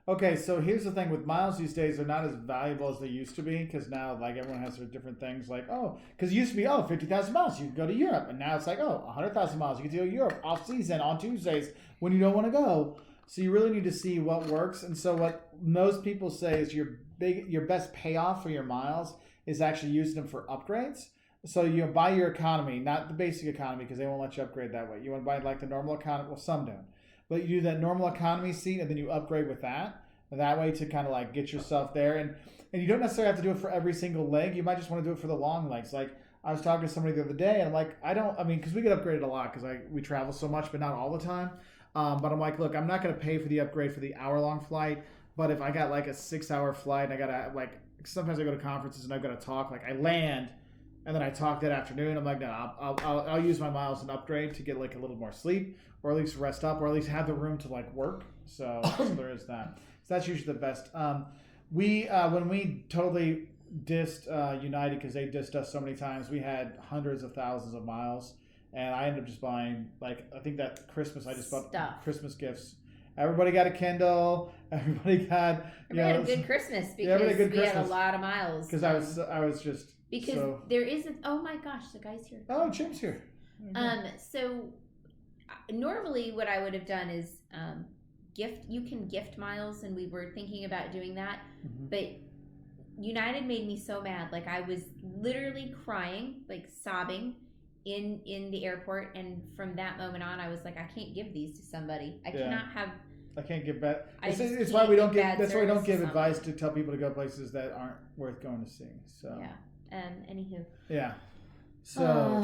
Okay, so here's the thing with miles these days, they're not as valuable as they used to be, because now like everyone has their different things like, because it used to be 50,000 miles you can go to Europe, and now it's like 100,000 miles you can go to Europe off season on Tuesdays when you don't want to go. So you really need to see what works. And so what most people say is your best payoff for your miles is actually using them for upgrades. So you buy your economy, not the basic economy, because they won't let you upgrade that way. You want to buy like the normal economy. Well, some don't. But you do that normal economy seat, and then you upgrade with that. And that way to kind of like get yourself there. And you don't necessarily have to do it for every single leg. You might just want to do it for the long legs. Like I was talking to somebody the other day, and I'm like, because we get upgraded a lot because we travel so much, but not all the time. But I'm like, look, I'm not going to pay for the upgrade for the hour-long flight. But if I got like a 6-hour flight and I got to like, sometimes I go to conferences and I've got to talk, like I land and then I talk that afternoon. I'm like, no, I'll use my miles and upgrade to get like a little more sleep, or at least rest up, or at least have the room to like work. So there is that. So that's usually the best. When we totally dissed United, because they dissed us so many times, we had hundreds of thousands of miles, and I ended up just buying, like, I think that Christmas I just bought Christmas gifts. Everybody got a Kindle. Everybody got
had a good Christmas because we had a lot of miles.
Because I was just
because there isn't. Oh my gosh, the guy's here.
Oh, Jim's here.
So normally what I would have done is you can gift miles, and we were thinking about doing that, but United made me so mad. Like I was literally crying, like sobbing in the airport, and from that moment on I was like, I can't give these to somebody. I can't give bad. It's why we don't give. That's why we don't give advice to tell people to go places that aren't worth going to see. So anywho.
Yeah. So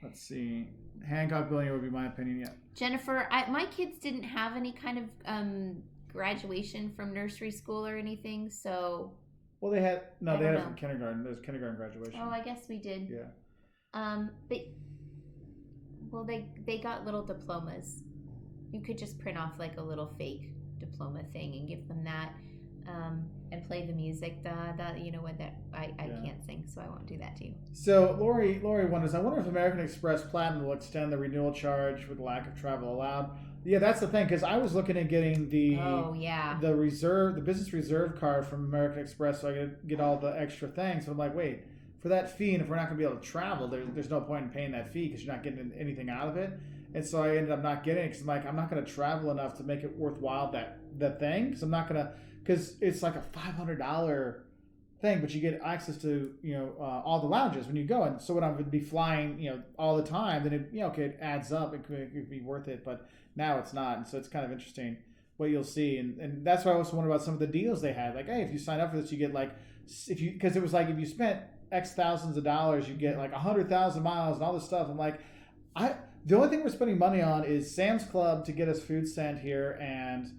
let's see. Hancock Building would be my opinion. Yeah.
Jennifer, my kids didn't have any kind of graduation from nursery school or anything, so.
Well, they had it from kindergarten. There's kindergarten graduation.
Oh, I guess we did.
Yeah.
But they got little diplomas. You could just print off like a little fake diploma thing and give them that, and play the music. I can't sing, so I won't do that to you.
So Lori wonders, I wonder if American Express Platinum will extend the renewal charge with lack of travel allowed. Yeah, that's the thing, because I was looking at getting the business reserve card from American Express, so I could get all the extra things. So I'm like, wait, for that fee, and if we're not going to be able to travel, there's no point in paying that fee because you're not getting anything out of it. And so I ended up not getting it because I'm like, I'm not going to travel enough to make it worthwhile, that thing, because I'm not going to, because it's like a $500 thing, but you get access to all the lounges when you go. And so when I would be flying all the time, then it adds up. It could be worth it, but now it's not. And so it's kind of interesting what you'll see, and that's why I also wonder about some of the deals they had. Like, hey, if you sign up for this, you get like, because it was like if you spent X thousands of dollars, you get like 100,000 miles and all this stuff. I'm like, the only thing we're spending money on is Sam's Club to get us food sent here and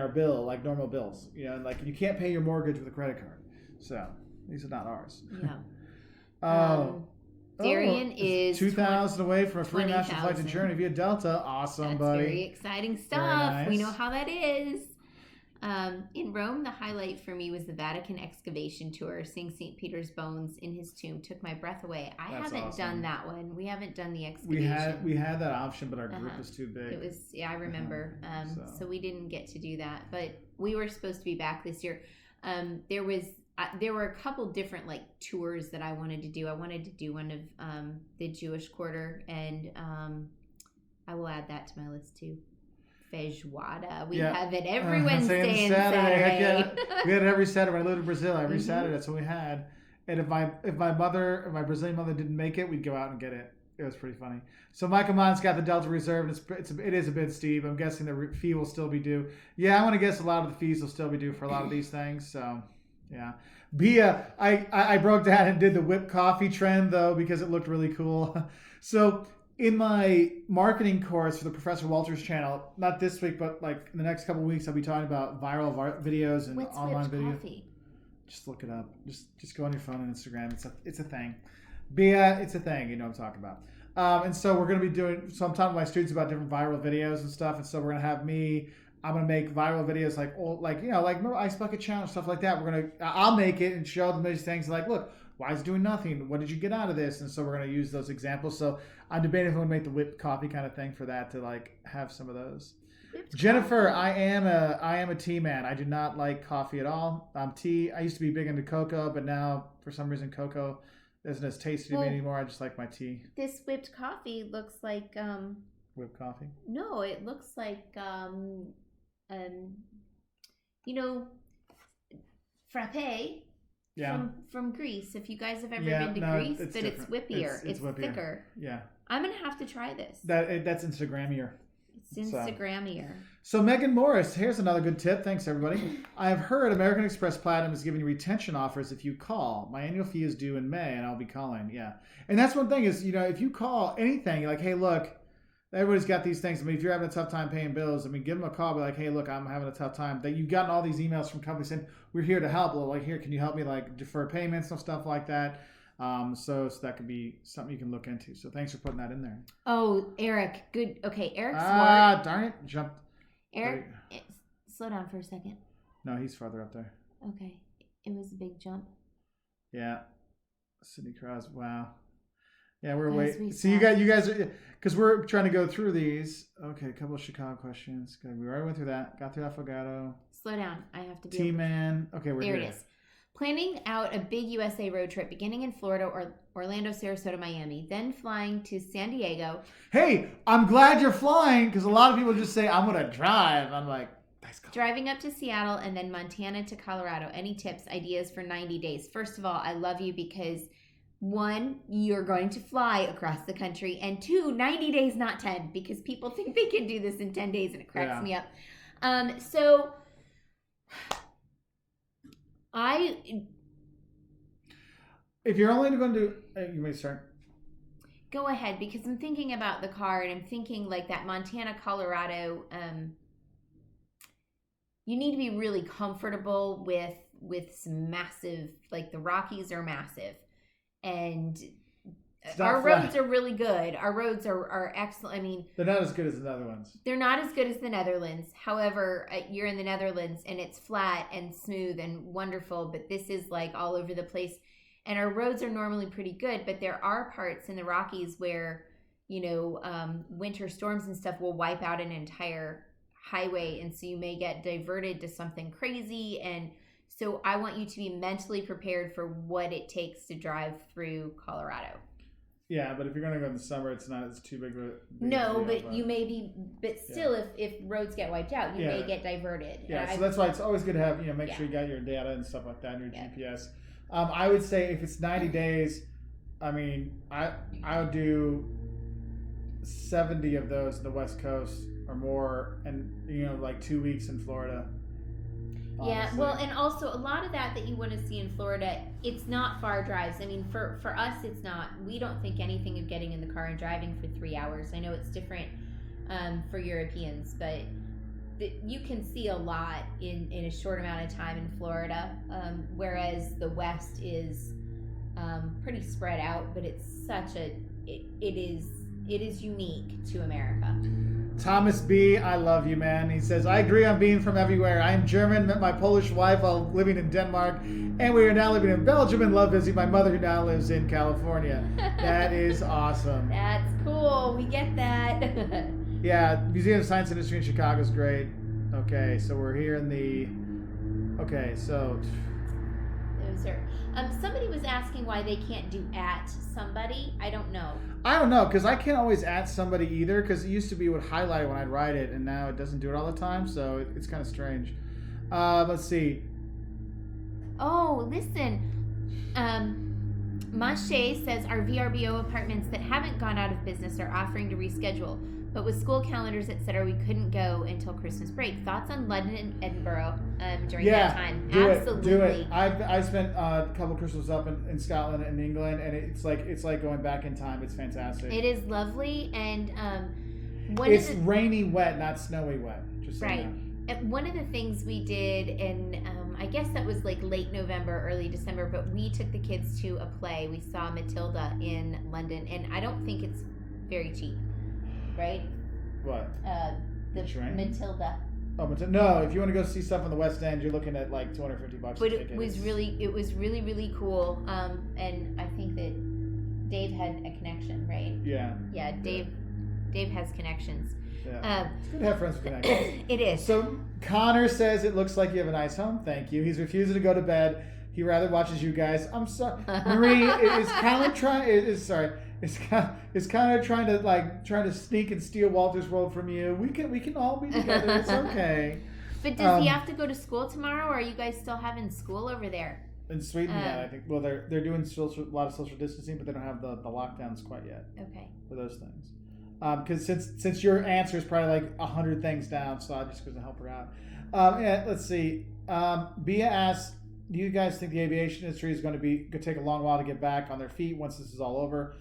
our bill, like normal bills. Like you can't pay your mortgage with a credit card. So these are not ours.
Yeah. Darian is
2,000 away from a free national flight to Germany via Delta. Awesome,
That's
buddy.
Very exciting stuff.
Nice.
We know how that is. In Rome, the highlight for me was the Vatican excavation tour. Seeing St. Peter's bones in his tomb took my breath away. I haven't done that one. We haven't done the excavation.
We had that option, but our group was too big.
It was, I remember. So we didn't get to do that, but we were supposed to be back this year. There were a couple different like tours that I wanted to do. I wanted to do one of the Jewish Quarter, and I will add that to my list too. feijoada. We
Yeah.
have it every
I'm saying
Wednesday and
Saturday. Heck
Saturday.
yeah. We had it every Saturday. When I lived in Brazil, every
Mhm.
Saturday that's what we had. And if my Brazilian mother didn't make it, we'd go out and get it. It was pretty funny. So Michael Mann's got the Delta Reserve, and it is a bit steep. I'm guessing the fee will still be due. Yeah, I want to guess a lot of the fees will still be due for a lot of these things. So, yeah. Bia, I broke down and did the whipped coffee trend though because it looked really cool. So in my marketing course for the Professor Walters channel, not this week, but like in the next couple of weeks, I'll be talking about viral videos and
What's
online
whipped
videos.
coffee?
Just look it up. Just go on your phone and Instagram. It's a thing. Bia, it's a thing. You know what I'm talking about. And so we're going to be doing. So I'm talking to my students about different viral videos and stuff. And so we're going to have me. I'm going to make viral videos like remember Ice Bucket Challenge, stuff like that. I'll make it and show them these things like, look, why is it doing nothing? What did you get out of this? And so we're going to use those examples. So I'm debating if I'm going to make the whipped coffee kind of thing for that to like have some of those.
Whipped
Jennifer,
coffee.
I am a tea man. I do not like coffee at all. Tea. I used to be big into cocoa, but now for some reason cocoa isn't as tasty to me anymore. I just like my tea.
This whipped coffee looks like
Whipped coffee?
No, it looks like you know, frappe.
Yeah.
From Greece. If you guys have ever
Yeah,
been to
no,
Greece,
it's
but it's
different.
whippier. It's
whippier.
thicker.
Yeah.
I'm gonna have to try this.
That's Instagramier.
It's Instagramier.
So Megan Morris, here's another good tip. Thanks everybody. I've heard American Express Platinum is giving you retention offers if you call. My annual fee is due in May, and I'll be calling. Yeah, and that's one thing is if you call anything, you're like, hey, look, everybody's got these things. I mean, if you're having a tough time paying bills, give them a call. Be like, hey, look, I'm having a tough time. That you've gotten all these emails from companies saying we're here to help. Well, like here, can you help me like defer payments and stuff like that? So that could be something you can look into. So thanks for putting that in there.
Oh, Eric, good. Okay, Eric's smart.
Darn it, jumped.
Eric, slow down for a second.
No, he's farther up there.
Okay, it was a big jump.
Yeah, Sidney Crosby. Wow. Yeah, we're
Guys,
waiting.
we
See, you
suck.
guys are because we're trying to go through these. Okay, a couple of Chicago questions. Okay, we already went through that. Got through Affogato.
Slow down. I have to be.
T-Man. Okay, we're
There
here.
it is. Planning out a big USA road trip beginning in Florida or Orlando, Sarasota, Miami, then flying to San Diego.
Hey, I'm glad you're flying because a lot of people just say I'm gonna drive. I'm like, nice call.
Driving up to Seattle and then Montana to Colorado. Any tips, ideas for 90 days? First of all, I love you because 1, you're going to fly across the country, and 2, 90 days, not 10, because people think they can do this in 10 days and it cracks me up. So
if you're only going to do, you may start.
Go ahead, because I'm thinking about the car and I'm thinking like that Montana, Colorado, you need to be really comfortable with some massive, like the Rockies are massive. And our roads are really good. Our roads are excellent. I mean,
they're not as good as the Netherlands.
They're not as good as the Netherlands. However, you're in the Netherlands and it's flat and smooth and wonderful, but this is like all over the place. And our roads are normally pretty good, but there are parts in the Rockies where, winter storms and stuff will wipe out an entire highway. And so you may get diverted to something crazy. And so I want you to be mentally prepared for what it takes to drive through Colorado.
Yeah, but if you're going to go in the summer, it's too big of a
No, but you may be, but still, if roads get wiped out, you may get diverted.
Yeah, so that's why it's always good to have, make sure you got your data and stuff like that and your GPS. I would say if it's 90 days, I would do 70 of those in the West Coast or more, and like 2 weeks in Florida. Honestly.
Yeah, well, and also a lot of that you want to see in Florida, it's not far drives. I mean, for us, it's not. We don't think anything of getting in the car and driving for 3 hours. I know it's different for Europeans, but you can see a lot in a short amount of time in Florida, whereas the West is pretty spread out, but it's it is unique to America.
Thomas B, I love you, man. He says, I agree on being from everywhere. I am German, met my Polish wife while living in Denmark, and we are now living in Belgium and love visiting my mother who now lives in California. That is awesome.
That's cool. We get that.
Yeah, Museum of Science and Industry in Chicago is great. Okay, so we're here in the... Okay, so...
those are. Somebody was asking why they can't do at somebody. I don't know.
I don't know, because I can't always at somebody either, because it used to be it would highlight when I'd write it, and now it doesn't do it all the time, so it's kind of strange. Let's see.
Oh, listen. Mache says our VRBO apartments that haven't gone out of business are offering to reschedule, but with school calendars, etc., we couldn't go until Christmas break. Thoughts on London and Edinburgh during that time? Absolutely.
Do it. I spent a couple Christmases up in Scotland and England, and it's like going back in time. It's fantastic.
It is lovely, and
it's rainy wet, not snowy wet. Just so
right.
You know.
One of the things we did, and I guess that was like late November, early December, but we took the kids to a play. We saw Matilda in London, and I don't think it's very cheap, right?
What?
The Matilda.
Oh, no! If you want to go see stuff in the West End, you're looking at like $250.
But it was really cool. And I think that Dave had a connection, right?
Yeah.
Yeah, Dave has connections.
Yeah. It's good to have friends with connections.
It is.
So Connor says it looks like you have a nice home. Thank you. He's refusing to go to bed. He rather watches you guys. I'm sorry. Marie is kind of trying. Is kind of trying to sneak and steal Walter's world from you. We can all be together. It's okay.
But does he have to go to school tomorrow, or are you guys still having school over there?
In Sweden, yeah, I think. Well, they're doing a lot of social distancing, but they don't have the lockdowns quite yet. Okay. For those things. Because since your answer is probably like 100 things down, so I just going to help her out. Let's see. Bia asks, do you guys think the aviation industry is going to take a long while to get back on their feet once this is all over?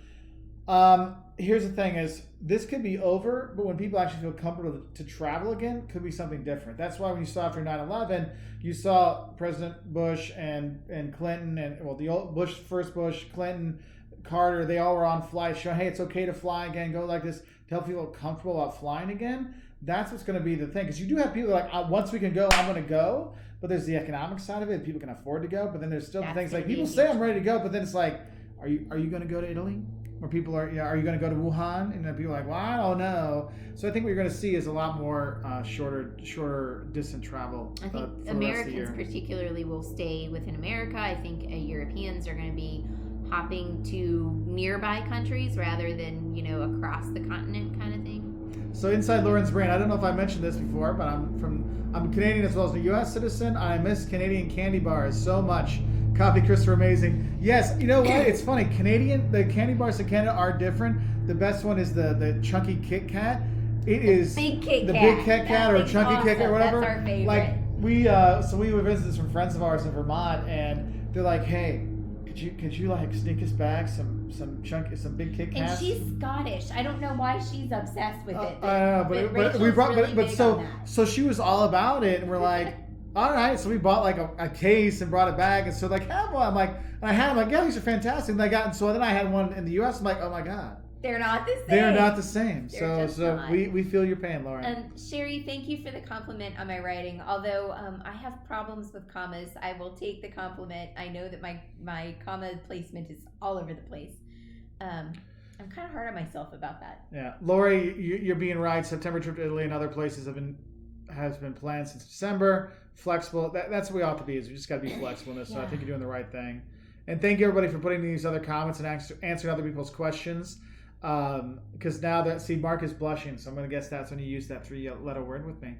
Here's the thing: is this could be over, but when people actually feel comfortable to travel again, could be something different. That's why when you saw after 9/11, you saw President Bush and Clinton the old first Bush, Clinton, Carter, they all were on flights showing, hey, it's okay to fly again, go like this, to help people feel comfortable about flying again. That's what's going to be the thing. Because you do have people like, once we can go, I'm going to go. But there's the economic side of it. People can afford to go. But then there's still the things like people say I'm ready to go. But then it's like, are you going to go to Italy? Or people are you going to go to Wuhan? And then people are like, well, I don't know. So I think what you're going to see is a lot more shorter distant travel.
I think Americans particularly will stay within America. I think Europeans are going to be hopping to nearby countries rather than across the continent kind of thing.
So inside Lauren's brain, I don't know if I mentioned this before, but I'm Canadian as well as a U.S. citizen. I miss Canadian candy bars so much. Copy Christopher, amazing. Yes, you know what? It's funny. The candy bars in Canada are different. The best one is the chunky Kit Kat. It is
big Kit Kat.
The big Kit Kat or chunky
awesome.
Kit Kat or whatever.
That's our favorite.
Like we would visit some friends of ours in Vermont, and they're like, hey, could you like sneak us back some big Kit Kats?
And she's Scottish. I don't know why she's obsessed with it.
But we brought so she was all about it, and we're like, all right. So we bought like a case and brought it back, and so like have one. I'm like, and I had them like, yeah, these are fantastic. And so then I had one in the U.S. I'm like, oh my god.
They're not the same.
They're not the same.
So
we feel your pain, Lauren.
Sherry, thank you for the compliment on my writing. Although I have problems with commas, I will take the compliment. I know that my comma placement is all over the place. I'm kind of hard on myself about that.
Yeah, Lori, you're being right. September trip to Italy and other places has been planned since December. Flexible. That's what we ought to be. Is we just got to be flexible in this. So I think you're doing the right thing. And thank you everybody for putting these other comments and answering other people's questions. Because now that Mark is blushing, so I'm going to guess that's when you used that 3-letter word with me.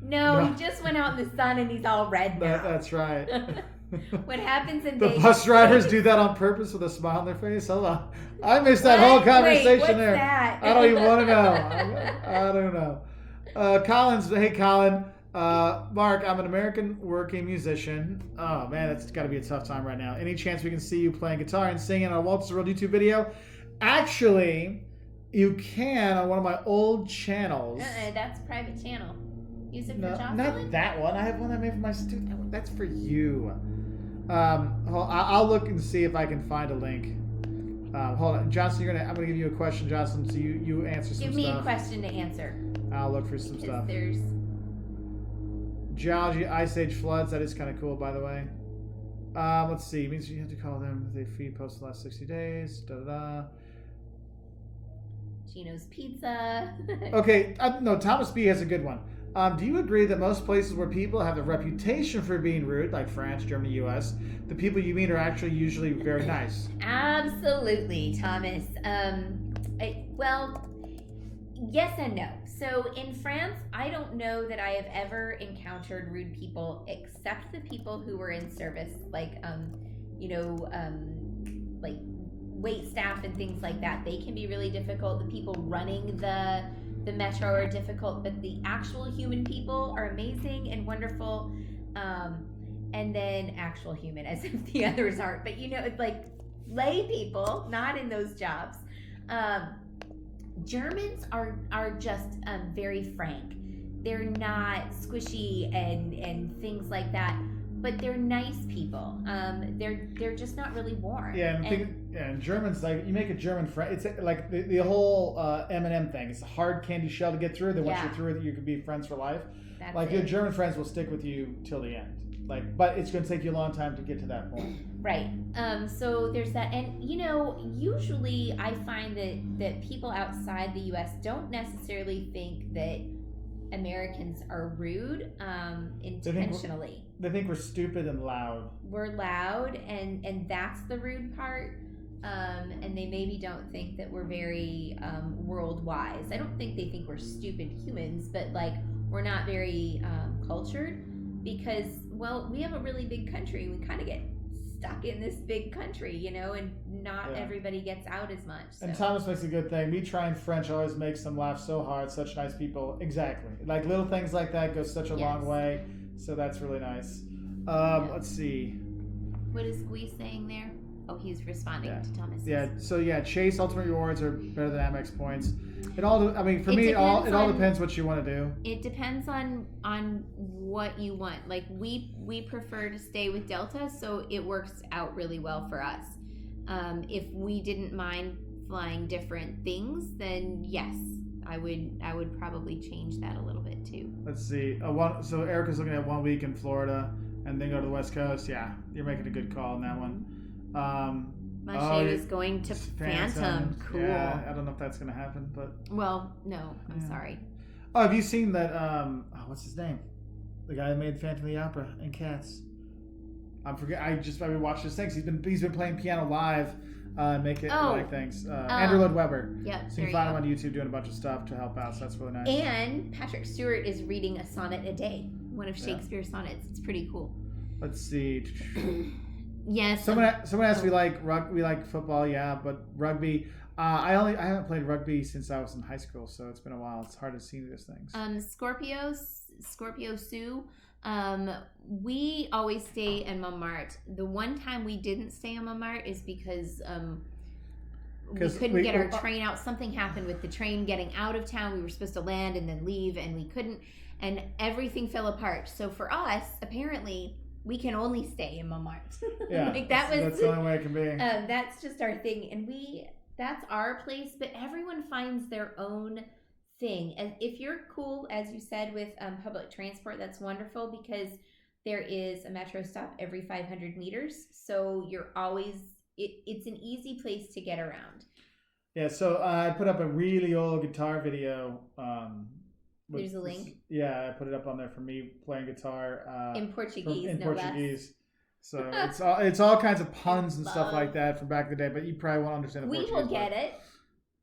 No, he just went out in the sun and he's all red now.
That's right.
What happens in
the
Vegas?
Bus drivers do that on purpose with a smile on their face. Hold on, I missed that whole conversation.
What's
there.
That?
I don't even want to know. I don't know. Collins, hey Colin. Mark, I'm an American working musician. Oh man, that's got to be a tough time right now. Any chance we can see you playing guitar and singing on Walter's World YouTube video? Actually, you can on one of my old channels.
That's a private channel. Use it for Jocelyn?
Not that one. I have one I made for my student. That's for you. I'll look and see if I can find a link. Hold on, Jocelyn. I'm gonna give you a question, Jocelyn. So you answer some stuff.
Give me a question to answer.
I'll look for some stuff.
There's
geology, ice age floods. That is kind of cool, by the way. Let's see. It means you have to call them if they feed post the last 60 days. Da da da.
Gino's Pizza.
Okay, no. Thomas B has a good one. Do you agree that most places where people have the reputation for being rude, like France, Germany, U.S., the people you meet are actually usually very nice?
Absolutely, Thomas. Well, yes and no. So in France, I don't know that I have ever encountered rude people except the people who were in service, like like wait staff and things like that. They can be really difficult. The people running the metro are difficult, but the actual human people are amazing and wonderful. And then actual human, as if the others aren't. But it's like lay people, not in those jobs. Germans are just very frank. They're not squishy and things like that, but they're nice people. They're just not really warm.
Yeah, and Germans, like, you make a German friend, it's like the whole M&M thing. It's a hard candy shell to get through. Then once you're through it, you can be friends for life.
That's
like,
it.
your German friends will stick with you till the end. Like, but it's going to take you a long time to get to that point.
Right. So there's that. And, usually I find that people outside the U.S. don't necessarily think that Americans are rude intentionally.
They think we're stupid and loud.
We're loud, and that's the rude part. And they maybe don't think that we're very world wise. I don't think they think we're stupid humans, but like we're not very cultured because, well, we have a really big country. We kind of get stuck in this big country, and not everybody gets out as much. So.
And Thomas makes a good thing. Me trying French always makes them laugh so hard. Such nice people. Exactly. Like little things like that go such a long way. So that's really nice. Let's see.
What is Gui saying there? Oh, he's responding to Thomas.
Yeah. So Chase Ultimate Rewards are better than Amex points. It all. I mean, for me, it all depends what you want to do.
It depends on what you want. Like we prefer to stay with Delta, so it works out really well for us. If we didn't mind flying different things, then yes, I would probably change that a little bit too.
Let's see. So Erica's looking at 1 week in Florida and then go to the West Coast. Yeah, you're making a good call on that one.
Mache was going to Phantom. Cool.
Yeah, I don't know if that's going to happen, but...
Well, no, I'm sorry.
Oh, have you seen that, what's his name? The guy that made Phantom of the Opera and Cats. I watched his things. He's been playing piano live, make it like things. Andrew Lloyd Webber.
Yeah,
so you can find him on YouTube doing a bunch of stuff to help out, so that's really nice.
And Patrick Stewart is reading a sonnet a day, one of Shakespeare's sonnets. It's pretty cool.
Let's see.
Yes.
Someone asked we like football, but rugby. I haven't played rugby since I was in high school, so it's been a while. It's hard to see these things. Scorpio Sue.
We always stay in Montmartre. The one time we didn't stay in Montmartre is because we couldn't get our train out. Something happened with the train getting out of town. We were supposed to land and then leave, and we couldn't, and everything fell apart. So for us, apparently, we can only stay in Montmartre.
Yeah, that's the only way it can be.
That's just our thing, and that's our place. But everyone finds their own thing. And if you're cool, as you said, with public transport, that's wonderful because there is a metro stop every 500 meters. So you're always it's an easy place to get around.
Yeah. So I put up a really old guitar video.
There's a link.
I put it up on there for me playing guitar
in Portuguese.
In Portuguese. So it's all kinds of puns and stuff like that from back in the day, but you probably won't understand the Portuguese.
We will get it.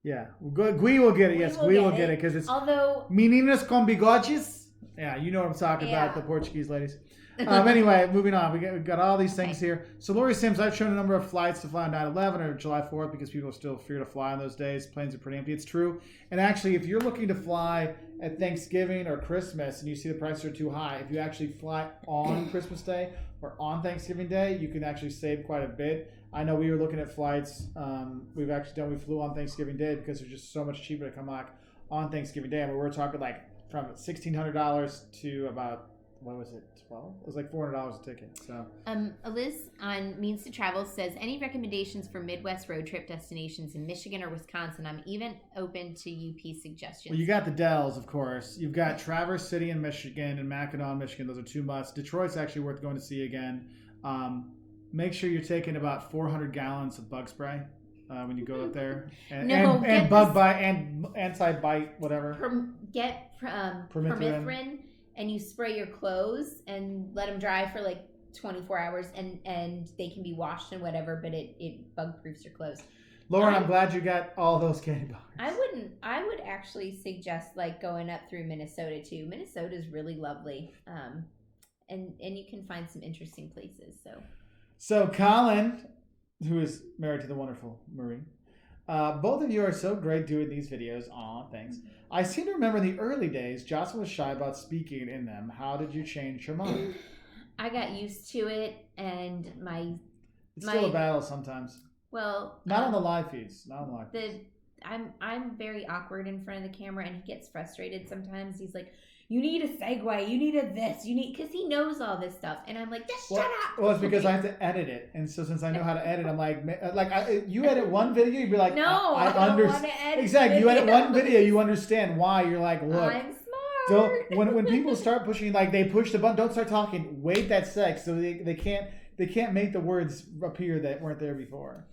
Yeah, Gui will get it. Yes, Gui will get it because it's meninas com bigodes. Yeah, you know what I'm talking about, the Portuguese ladies. Anyway, moving on. We got all these things here. So Lori Sims, I've shown a number of flights to fly on 9/11 or July 4th because people still fear to fly on those days. Planes are pretty empty. It's true. And actually, if you're looking to fly at Thanksgiving or Christmas and you see the prices are too high, if you actually fly on Christmas Day or on Thanksgiving Day, you can actually save quite a bit. I know we were looking at flights. We flew on Thanksgiving Day because they're just so much cheaper to come back on Thanksgiving Day. And we were talking like from $1,600 to about, what was it, 12? It was like $400 a ticket. So
Liz on Means to Travel says, any recommendations for Midwest road trip destinations in Michigan or Wisconsin? I'm even open to UP suggestions.
Well, you got the Dells, of course. You've got Traverse City in Michigan and Mackinac, Michigan. Those are two musts. Detroit's actually worth going to see again. Make sure you're taking about 400 gallons of bug spray when you go up there, and bug bite and anti-bite, whatever.
Get permethrin and you spray your clothes and let them dry for like 24 hours, and they can be washed and whatever, but it bug proofs your clothes.
Lauren, I'm glad you got all those candy bars.
I would actually suggest like going up through Minnesota too. Minnesota is really lovely, and you can find some interesting places.
So Colin, who is married to the wonderful Marie, both of you are so great doing these videos. Aw, thanks. I seem to remember in the early days, Jocelyn was shy about speaking in them. How did you change your mind?
I got used to it, and
it's still a battle sometimes.
Well,
not on the live feeds.
I'm very awkward in front of the camera, and he gets frustrated sometimes. He's like, "You need a segue. You need a this. You need," because he knows all this stuff, and I'm like, "Just shut up."
Well, it's because I have to edit it, and so since I know how to edit, I'm like you edit one video, you'd be like,
"No, I don't want to edit."
Exactly, you edit one video, you understand why. You're like, "Look,
I'm smart."
When people start pushing, like they push the button, don't start talking. Wait that sec, so they can't make the words appear that weren't there before.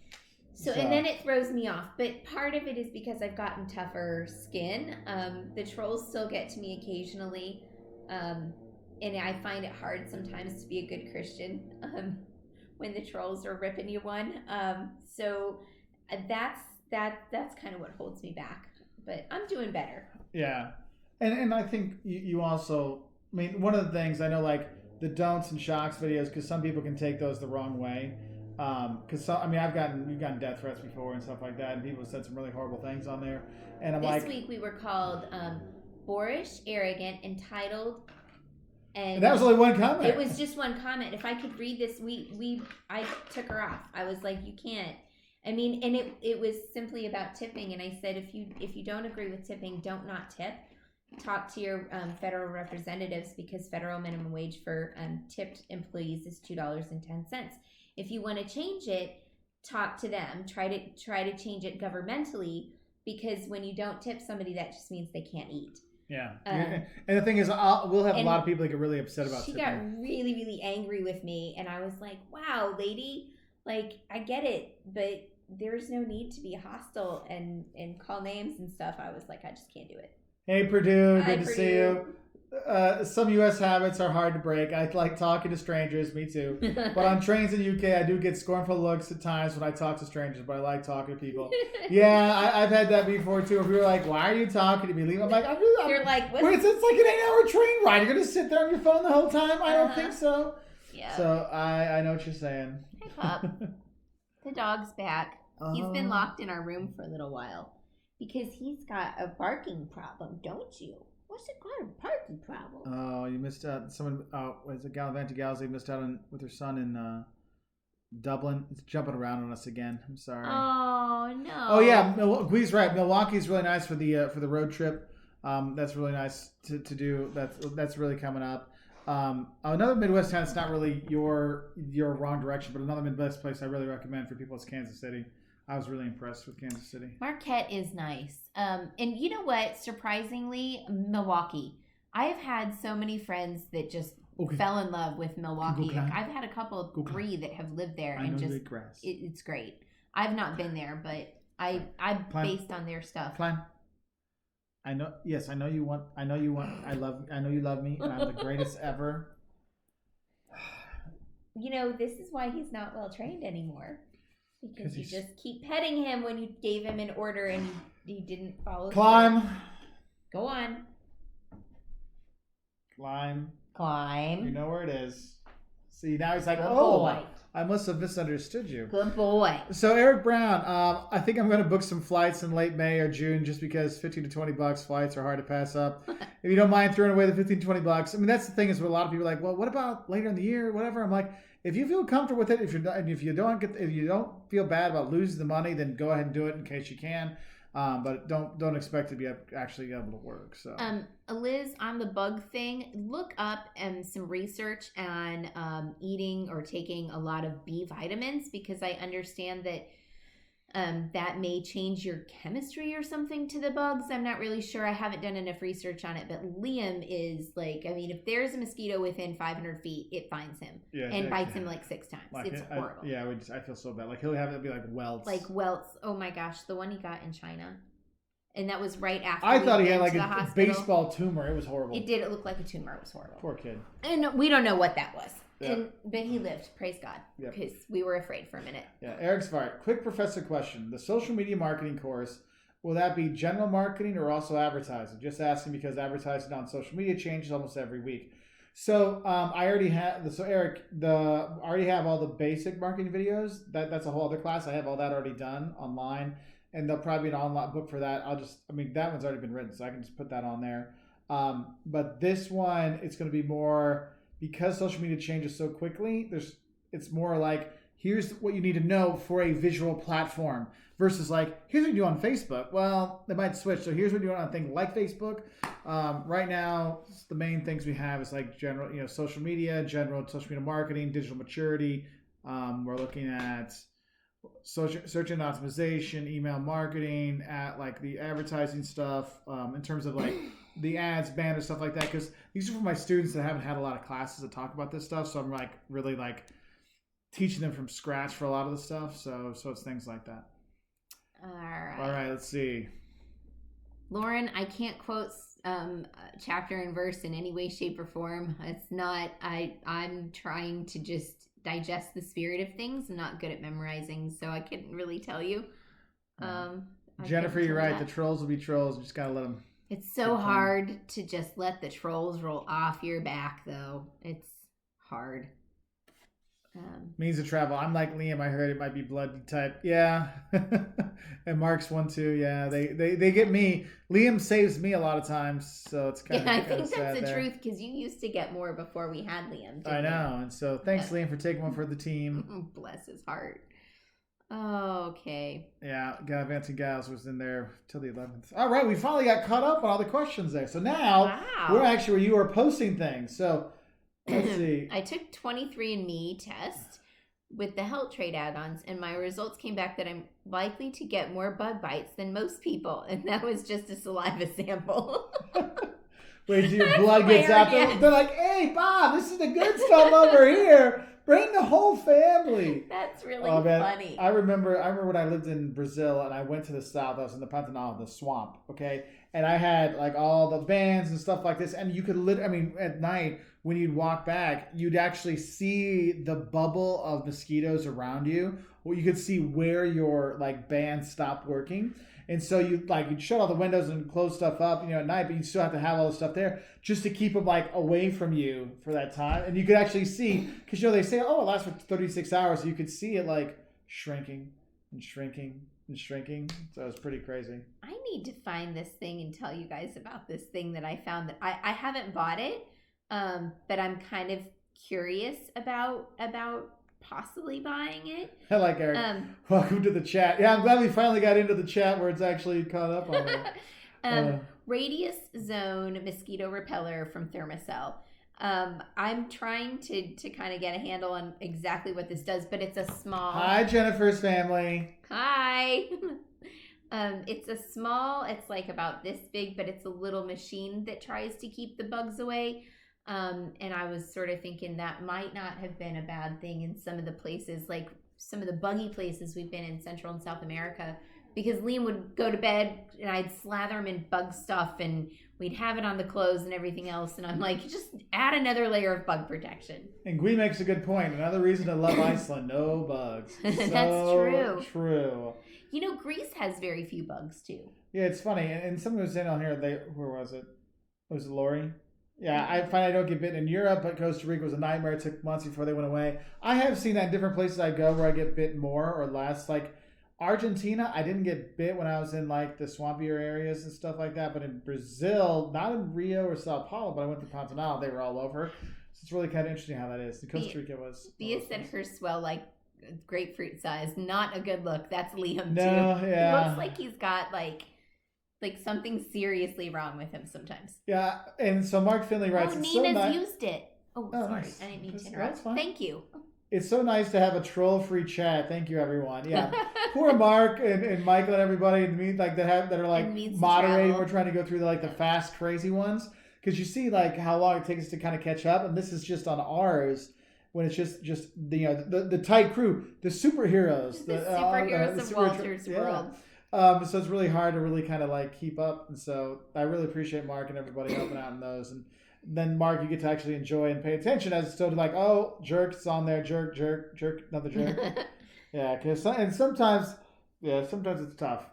So, and then it throws me off. But part of it is because I've gotten tougher skin. The trolls still get to me occasionally. And I find it hard sometimes to be a good Christian when the trolls are ripping you one. So that's kind of what holds me back. But I'm doing better.
Yeah. And I think you also, I mean, one of the things I know, like the don'ts and shocks videos, because some people can take those the wrong way. Because you've gotten death threats before and stuff like that, and people have said some really horrible things on there. And I'm
this week we were called boorish, arrogant, entitled, and
that was only one comment.
It was just one comment. If I could read this, I took her off. I was like, you can't. I mean, and it was simply about tipping, and I said, if you don't agree with tipping, don't not tip. Talk to your federal representatives, because federal minimum wage for tipped employees is $2.10. If you want to change it, talk to them. Try to change it governmentally, because when you don't tip somebody, that just means they can't eat.
Yeah. And the thing is, we'll have a lot of people that get really upset about tipping.
She got really, really angry with me, and I was like, wow, lady, like, I get it, but there's no need to be hostile and call names and stuff. I was like, I just can't do it.
Hey, Purdue, good to see you. Some U.S. habits are hard to break. I like talking to strangers, me too. But on trains in UK, I do get scornful looks at times when I talk to strangers, but I like talking to people. Yeah, I've had that before too. If you're like, why are you talking to me? I'm like,
you're like, what?
It's like an 8-hour train ride. You're going to sit there on your phone the whole time? I don't think so.
Yeah.
So I know what you're saying.
Hey, pup. The dog's back. He's been locked in our room for a little while because he's got a barking problem, don't you? What's it called? A barking problem?
Oh, you missed out. Someone, was it Gallivanti Gals? Missed out on with her son in Dublin. It's jumping around on us again. I'm sorry.
Oh no.
Oh yeah, Gwee's right. Milwaukee's really nice for the road trip. That's really nice to do. That's really coming up. Another Midwest town. It's not really your wrong direction, but another Midwest place I really recommend for people is Kansas City. I was really impressed with Kansas City.
Marquette is nice. And you know what? Surprisingly, Milwaukee. I've had so many friends that just fell in love with Milwaukee. I've had a couple, 3 that have lived there, and just it's great. I've not been there, but I based on their stuff.
Climb. I know. Yes, I know you want. I know you love me, and I'm the greatest ever.
You know, this is why he's not well trained anymore. Because you just keep petting him when you gave him an order and he didn't follow.
Climb.
Go on.
Climb. You know where it is. See, now he's like,
good boy.
I must have misunderstood you.
Good boy.
So Eric Brown, I think I'm going to book some flights in late May or June, just because $15 to $20 flights are hard to pass up. If you don't mind throwing away the $15 to $20, I mean, that's the thing is, with a lot of people are like, well, what about later in the year, whatever. I'm like, if you feel comfortable with it, if you don't feel bad about losing the money, then go ahead and do it in case you can. But don't expect to be actually able to work. So,
Liz, on the bug thing, look up some research on eating or taking a lot of B vitamins, because I understand that that may change your chemistry or something to the bugs. I'm not really sure. I haven't done enough research on it, but Liam is like, I mean, if there's a mosquito within 500 feet, it finds him and bites him like 6 times. Like, it's horrible.
I feel so bad. Like he'll have it be like welts.
Like welts. Oh my gosh, the one he got in China. And that was right after
I
we
thought he
went
had like
to the
a
hospital.
baseball tumor. It was horrible.
It did. It looked like a tumor. It was horrible.
Poor kid.
And we don't know what that was.
Yeah.
But he lived. Praise God. Because we were afraid for a minute.
Yeah. Eric's fire. Quick professor question. The social media marketing course, will that be general marketing or also advertising? Just asking because advertising on social media changes almost every week. So I already have. So Eric, I already have all the basic marketing videos. That's a whole other class. I have all that already done online, and there'll probably be an online book for that. That one's already been written, so I can just put that on there. But this one, it's going to be more because social media changes so quickly. It's more like, here's what you need to know for a visual platform versus like, here's what you do on Facebook. Well, they might switch. So here's what you do on a thing like Facebook. Right now, the main things we have is like general, social media, general social media marketing, digital maturity. We're looking at search engine optimization, email marketing, at like the advertising stuff, in terms of like the ads, banners, stuff like that. Because these are for my students that haven't had a lot of classes that talk about this stuff. So I'm like really like teaching them from scratch for a lot of the stuff. So it's things like that.
All right.
All right. Let's see.
Lauren, I can't quote chapter and verse in any way, shape, or form. It's not. I'm trying to just digest the spirit of things. I'm not good at memorizing, so I couldn't really tell you.
Jennifer, you're right. The trolls will be trolls. You just gotta let them.
It's so hard to just let the trolls roll off your back, though. It's hard.
Means of travel. I'm like Liam. I heard it might be blood type. Yeah. And Mark's one too. Yeah. They get me. Liam saves me a lot of times, so it's kind of.
Yeah, I think that's the truth because you used to get more before we had Liam.
I know, and so thanks, Liam, for taking one for the team.
Bless his heart. Oh, okay.
Yeah, Gavance and Gals was in there till the 11th. All right, we finally got caught up on all the questions there. So now we're actually where you are posting things. So let's see.
I took 23andMe test with the health trade add-ons, and my results came back that I'm likely to get more bug bites than most people, and that was just a saliva sample.
Wait till your blood gets out there. They're like, hey, Bob, this is the good stuff over here. Bring the whole family.
That's really funny.
I remember when I lived in Brazil and I went to the south. I was in the Pantanal, the swamp, okay? And I had like all the bands and stuff like this. And you could at night when you'd walk back, you'd actually see the bubble of mosquitoes around you. Well, you could see where your like band stopped working. And so you'd shut all the windows and close stuff up, at night, but you still have to have all the stuff there just to keep them like away from you for that time. And you could actually see, because they say, oh, it lasts for 36 hours. So you could see it like shrinking and shrinking and shrinking. So it was pretty crazy.
I need to find this thing and tell you guys about this thing that I found that I haven't bought it, but I'm kind of curious about possibly buying it.
I like Eric. Welcome to the chat. Yeah, I'm glad we finally got into the chat where it's actually caught up on it.
Radius Zone Mosquito Repeller from Thermacell. I'm trying to kind of get a handle on exactly what this does, but it's a small...
Hi, Jennifer's family.
Hi. It's like about this big, but it's a little machine that tries to keep the bugs away. And I was sort of thinking that might not have been a bad thing in some of the places, like some of the buggy places we've been in Central and South America, because Liam would go to bed and I'd slather him in bug stuff and we'd have it on the clothes and everything else. And I'm like, just add another layer of bug protection.
And Gui makes a good point. Another reason to love Iceland, no bugs.
That's
true.
Greece has very few bugs too.
Yeah, it's funny. And someone was saying on here, where was it? Was it Lori? Yeah, I find I don't get bitten in Europe, but Costa Rica was a nightmare. It took months before they went away. I have seen that in different places I go where I get bit more or less. Like Argentina, I didn't get bit when I was in like the swampier areas and stuff like that. But in Brazil, not in Rio or Sao Paulo, but I went to Pantanal. They were all over. So it's really kind of interesting how that is. In Costa Rica was.
Thea said hers swell like grapefruit size. Not a good look. That's Liam
no,
too.
Yeah.
He looks like he's got like something seriously wrong with him sometimes.
Yeah, and so Mark Finley writes,
Nina's used it. Oh, sorry. Nice. I didn't mean to interrupt.
That's fine.
Thank you.
It's so nice to have a troll-free chat. Thank you, everyone. Yeah, poor Mark and Michael and everybody and me that are like moderating. We're trying to go through the fast, crazy ones because you see like how long it takes us to kind of catch up, and this is just on ours. When it's just the tight crew, the superheroes,
the superheroes of Walter's world.
So it's really hard to really kind of like keep up. And so I really appreciate Mark and everybody helping out in those. And then Mark, you get to actually enjoy and pay attention as it's still like, oh, jerk, it's on there, jerk, jerk, jerk, another jerk. Yeah, and sometimes, yeah, sometimes it's tough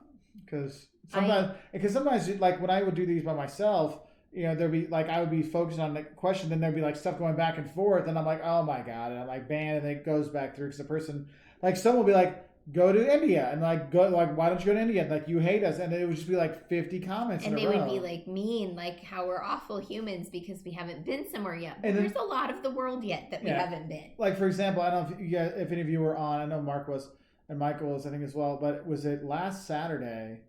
because sometimes like when I would do these by myself, there'd be like I would be focused on the question, then there'd be like stuff going back and forth, and I'm like, oh my god, and I'm like banned, and it goes back through because the person, like, someone will be like, go to India, and like go like why don't you go to India? Like you hate us, and it would just be like 50 comments,
and
in
they
a row.
would be like mean, like how we're awful humans because we haven't been somewhere yet.
And
there's a lot of the world yet that we haven't been.
Like for example, I don't know if any of you were on. I know Mark was and Michael was, I think, as well. But was it last Saturday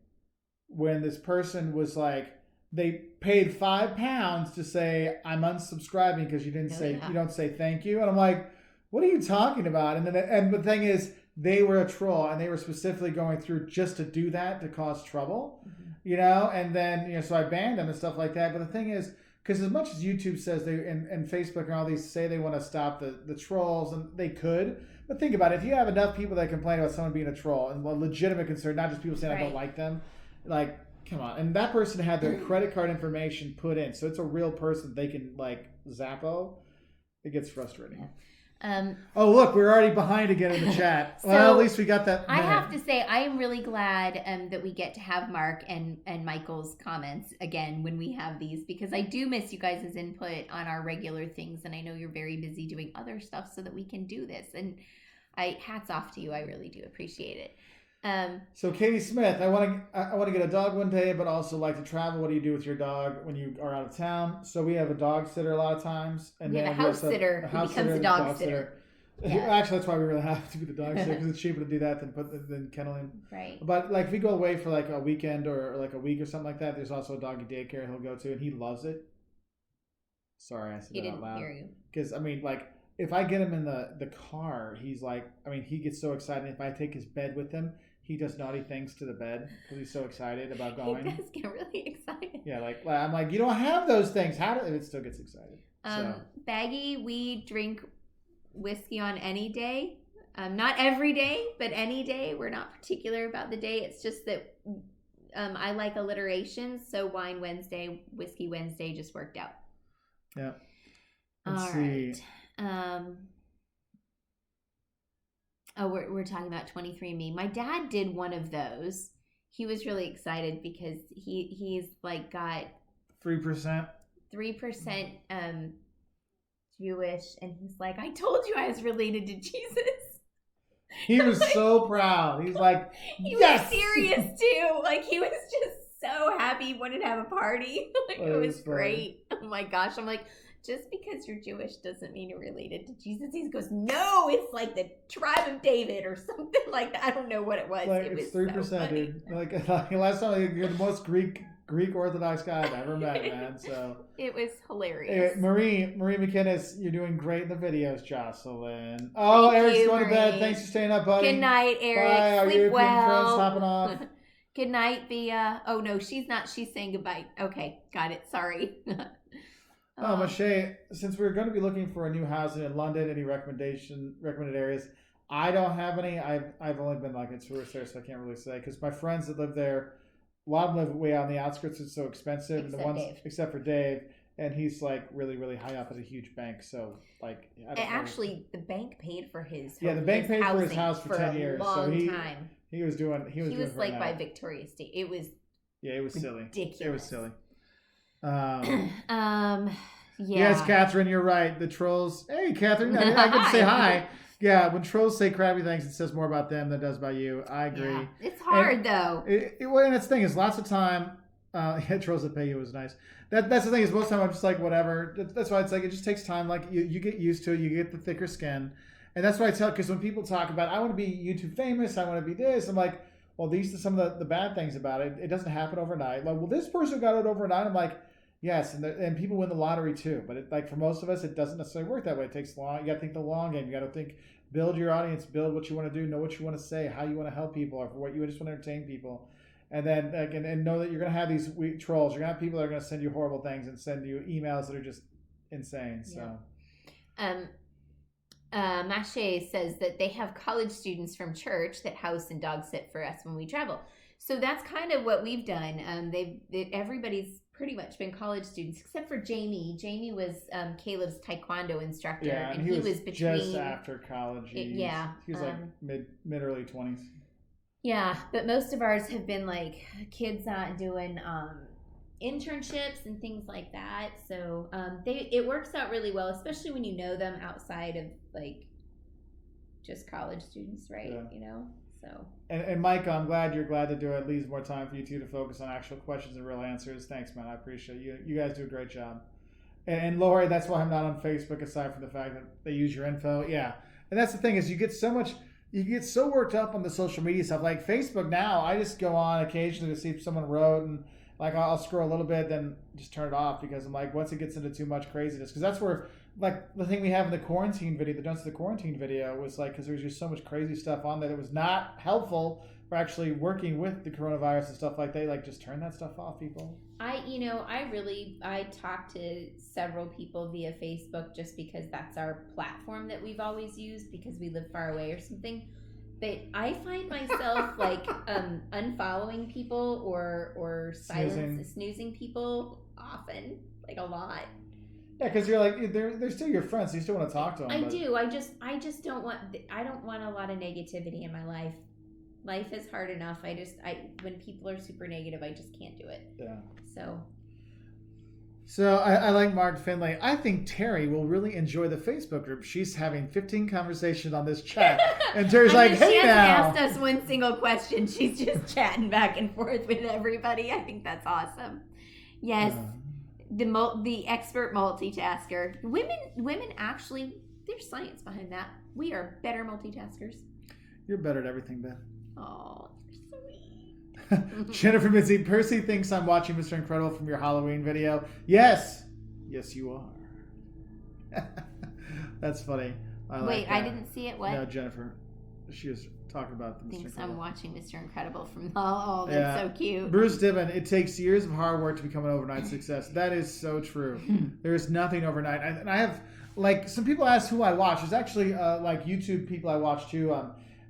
when this person was like, they paid £5 to say I'm unsubscribing because you didn't you don't say thank you, and I'm like, what are you talking about? And then and the thing is, they were a troll, and they were specifically going through just to do that, to cause trouble, and then so I banned them and stuff like that. But the thing is, because as much as YouTube says they and Facebook and all these say they want to stop the trolls, and they could, but think about it, if you have enough people that complain about someone being a troll and a legitimate concern, not just people saying I don't like them, like, come on. And that person had their credit card information put in, so it's a real person they can like Zappo. It gets frustrating. Oh, look, we're already behind again in the chat. So well, at least we got that.
I have to say, I am really glad that we get to have Mark and Michael's comments again when we have these, because I do miss you guys' input on our regular things, and I know you're very busy doing other stuff so that we can do this. And hats off to you. I really do appreciate it.
So Katie Smith, I want to get a dog one day, but also like to travel. What do you do with your dog when you are out of town? So we have a dog sitter a lot of times, and
we have a house sitter who becomes a dog sitter.
Yeah. Actually, that's why we really have to be the dog sitter, because it's cheaper to do that than kenneling.
Right.
But like if we go away for like a weekend or like a week or something like that, there's also a doggy daycare he'll go to, and he loves it. Sorry, I said that out loud. He didn't hear you. Because I mean, like, if I get him in the car, he's like, I mean, he gets so excited. If I take his bed with him, he does naughty things to the bed because he's so excited about going.
He does get really excited.
Yeah, like I'm like, you don't have those things. How do it still gets excited?
Baggy, we drink whiskey on any day. Not every day, but any day. We're not particular about the day. It's just that I like alliteration, so Wine Wednesday, Whiskey Wednesday just worked out.
Yeah.
Let's see. Oh, we're talking about 23andMe. My dad did one of those. He was really excited because he's like got
3%.
Jewish, and he's like, I told you I was related to Jesus.
He was like, so proud. He's like,
he was serious too. Like he was just so happy. He wanted to have a party. Like it was great. Oh my gosh. I'm like, just because you're Jewish doesn't mean you're related to Jesus. He goes, no, it's like the tribe of David or something like that. I don't know what it was.
Like,
it
it's
was
3%,
so
dude. Like last time, you're the most Greek Orthodox guy I've ever met, man. So
it was hilarious.
Anyway, Marie McKinnis, you're doing great in the videos, Jocelyn. Oh, Eric's going to bed. Thanks for staying up, buddy.
Good night, Eric.
Bye. Our
Sleep
European friends
well.
hopping off.
Good night, Via. Oh no, she's not. She's saying goodbye. Okay, got it. Sorry.
Oh, Mache, since we're going to be looking for a new housing in London, any recommended areas? I don't have any. I've only been like a tourist there, so I can't really say. Because my friends that live there, a lot of them live way out on the outskirts. It's so expensive. Except for Dave, and he's like really, really high up at a huge bank. So like,
actually, the bank paid for his.
Yeah, the bank paid for his house for 10 years.
So he
was doing. He was
like by Victoria State. It was.
Yeah, it was
ridiculous.
Silly. It was silly.
Yeah.
Yes, Catherine, you're right. The trolls. Hey, Catherine, I can say hi. Yeah, when trolls say crappy things, it says more about them than it does about you. I agree. Yeah.
It's hard though.
And that's the thing is, lots of time, trolls that pay you is nice. That's the thing is, most of the time I'm just like whatever. That's why it's like it just takes time. Like you get used to it, you get the thicker skin, and that's why I tell. Because when people talk about, I want to be YouTube famous, I want to be this, I'm like, well, these are some of the bad things about it. It doesn't happen overnight. Like, well, this person got it overnight. I'm like, yes, and people win the lottery too. But like for most of us, it doesn't necessarily work that way. It takes long. You got to think the long game. You got to think, build your audience, build what you want to do, know what you want to say, how you want to help people, or for what you just want to entertain people, and then and know that you're going to have these weak trolls. You're going to have people that are going to send you horrible things and send you emails that are just insane. So,
Mache says that they have college students from church that house and dog sit for us when we travel. So that's kind of what we've done. Everybody's pretty much been college students except for Jamie. Jamie was Caleb's taekwondo instructor,
Yeah,
and he was
just
between
after college.
yeah.
He was like mid early 20s.
Yeah, but most of ours have been like kids doing internships and things like that. So it works out really well, especially when you know them outside of like just college students, right?
Yeah.
You know, so.
And Micah, I'm glad you're glad to do it. It leaves more time for you two to focus on actual questions and real answers. Thanks, man. I appreciate you. You guys do a great job. And Lori, that's why I'm not on Facebook, aside from the fact that they use your info. Yeah, and that's the thing is you get so worked up on the social media stuff. Like Facebook now, I just go on occasionally to see if someone wrote, and like I'll scroll a little bit, then just turn it off because I'm like, once it gets into too much craziness, because that's where like the thing we have in the quarantine video, the Dunce of the Quarantine video, was like because there was just so much crazy stuff on there that was not helpful for actually working with the coronavirus and stuff like that. Like just turn that stuff off, people.
I talked to several people via Facebook just because that's our platform that we've always used because we live far away or something. But I find myself like unfollowing people or snoozing people often, like a lot.
Yeah, because you're like they're still your friends. So you still want to talk to them.
I do. I just don't want. I don't want a lot of negativity in my life. Life is hard enough. When people are super negative, I just can't do it.
Yeah.
So
I like Mark Finlay. I think Terry will really enjoy the Facebook group. She's having 15 conversations on this chat. And Terry's like, hey,
she hasn't
now.
asked us one single question. She's just chatting back and forth with everybody. I think that's awesome. Yes. The expert multitasker. Women actually, there's science behind that. We are better multitaskers.
You're better at everything, Ben.
Oh, sweet.
Jennifer Mitzi, Percy thinks I'm watching Mr. Incredible from your Halloween video. Yes, you are. That's funny.
I didn't see it. What?
No, Jennifer. She was talking about the Mr.
Thinks
Incredible.
I'm watching Mr. Incredible from. Oh, that's so cute.
Bruce Dibben. It takes years of hard work to become an overnight success. That is so true. There is nothing overnight. And I have like some people ask who I watch. There's actually like YouTube people I watch too.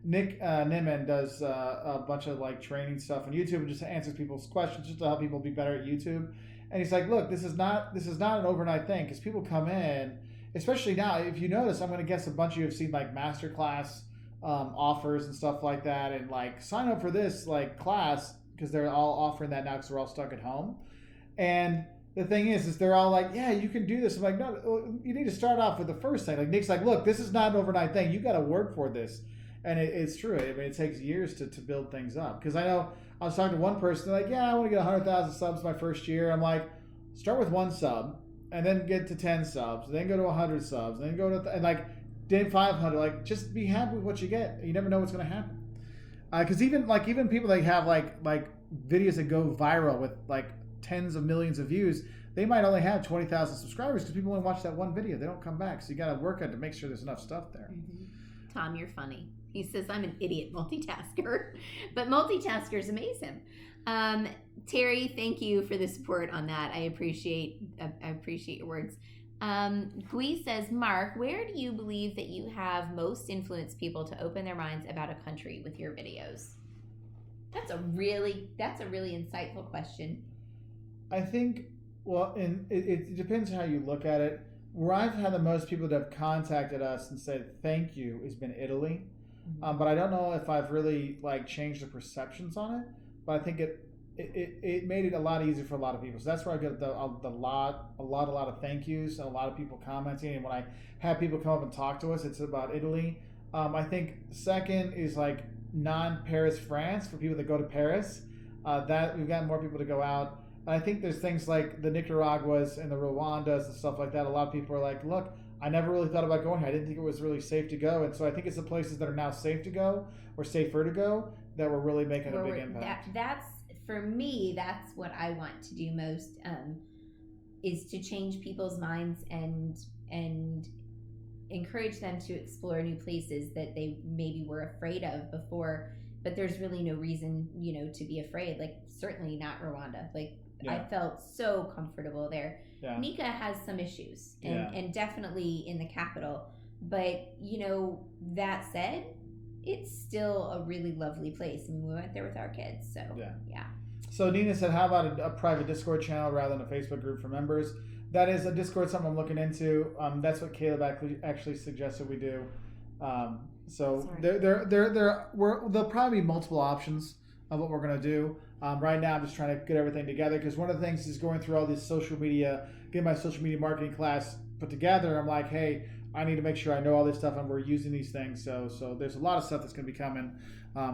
Nick Nimmin does a bunch of like training stuff on YouTube and just answers people's questions just to help people be better at YouTube. And he's like, look, this is not an overnight thing because people come in, especially now. If you notice, I'm going to guess a bunch of you have seen like masterclass offers and stuff like that, and like sign up for this like class because they're all offering that now because we're all stuck at home. And the thing is they're all like, yeah, you can do this. I'm like, no, you need to start off with the first thing. Like Nick's like, look, this is not an overnight thing. You got to work for this. And it's true. I mean, it takes years to build things up. Because I know I was talking to one person, they're like, yeah, I want to get 100,000 subs my first year. I'm like, start with 1 sub, and then get to 10 subs, and then go to 100 subs, and then go to, and like, then 500. Like, just be happy with what you get. You never know what's going to happen. Because even people that have like videos that go viral with like tens of millions of views, they might only have 20,000 subscribers because people only watch that one video. They don't come back. So you got to work on it to make sure there's enough stuff there.
Mm-hmm. Tom, you're funny. He says I'm an idiot multitasker, but multitaskers amaze him. Terry, thank you for the support on that. I appreciate your words. Gui says, Mark, where do you believe that you have most influenced people to open their minds about a country with your videos? That's a really insightful question.
I think, well, it depends how you look at it. Where I've had the most people that have contacted us and said thank you has been Italy. But I don't know if I've really like changed the perceptions on it. But I think it made it a lot easier for a lot of people. So that's where I get a lot of thank yous and a lot of people commenting. And when I have people come up and talk to us, it's about Italy. I think second is like non-Paris France for people that go to Paris. That we've gotten more people to go out. And I think there's things like the Nicaraguas and the Rwandas and stuff like that. A lot of people are like, look, I never really thought about going here. I didn't think it was really safe to go. And so I think it's the places that are now safe to go or safer to go that we're really making a big impact.
That's, for me, that's what I want to do most, is to change people's minds and encourage them to explore new places that they maybe were afraid of before. But there's really no reason, to be afraid. Like, certainly not Rwanda. Like, yeah. I felt so comfortable there. Yeah. Nika has some issues, and definitely in the capital. But, that said, it's still a really lovely place. I mean, we went there with our kids, so yeah.
So Nina said, how about a private Discord channel rather than a Facebook group for members? That is a Discord, something I'm looking into. That's what Caleb actually suggested we do. So there'll probably be multiple options of what we're going to do. Right now, I'm just trying to get everything together because one of the things is going through all this social media, getting my social media marketing class put together. I'm like, hey, I need to make sure I know all this stuff and we're using these things. So there's a lot of stuff that's going to be coming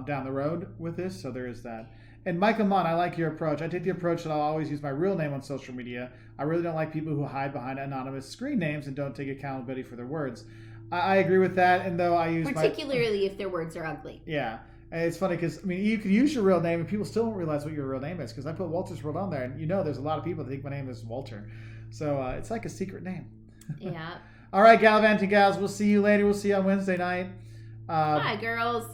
down the road with this. So there is that. And Michael Munn, I like your approach. I take the approach that I'll always use my real name on social media. I really don't like people who hide behind anonymous screen names and don't take accountability for their words. I agree with that, and though I use
particularly if their words are ugly.
Yeah, and it's funny because I mean you can use your real name and people still don't realize what your real name is because I put Walter's World on there, and there's a lot of people that think my name is Walter, so it's like a secret name.
Yeah.
All right, gallivanting gals, we'll see you later. We'll see you on Wednesday night.
Hi, girls.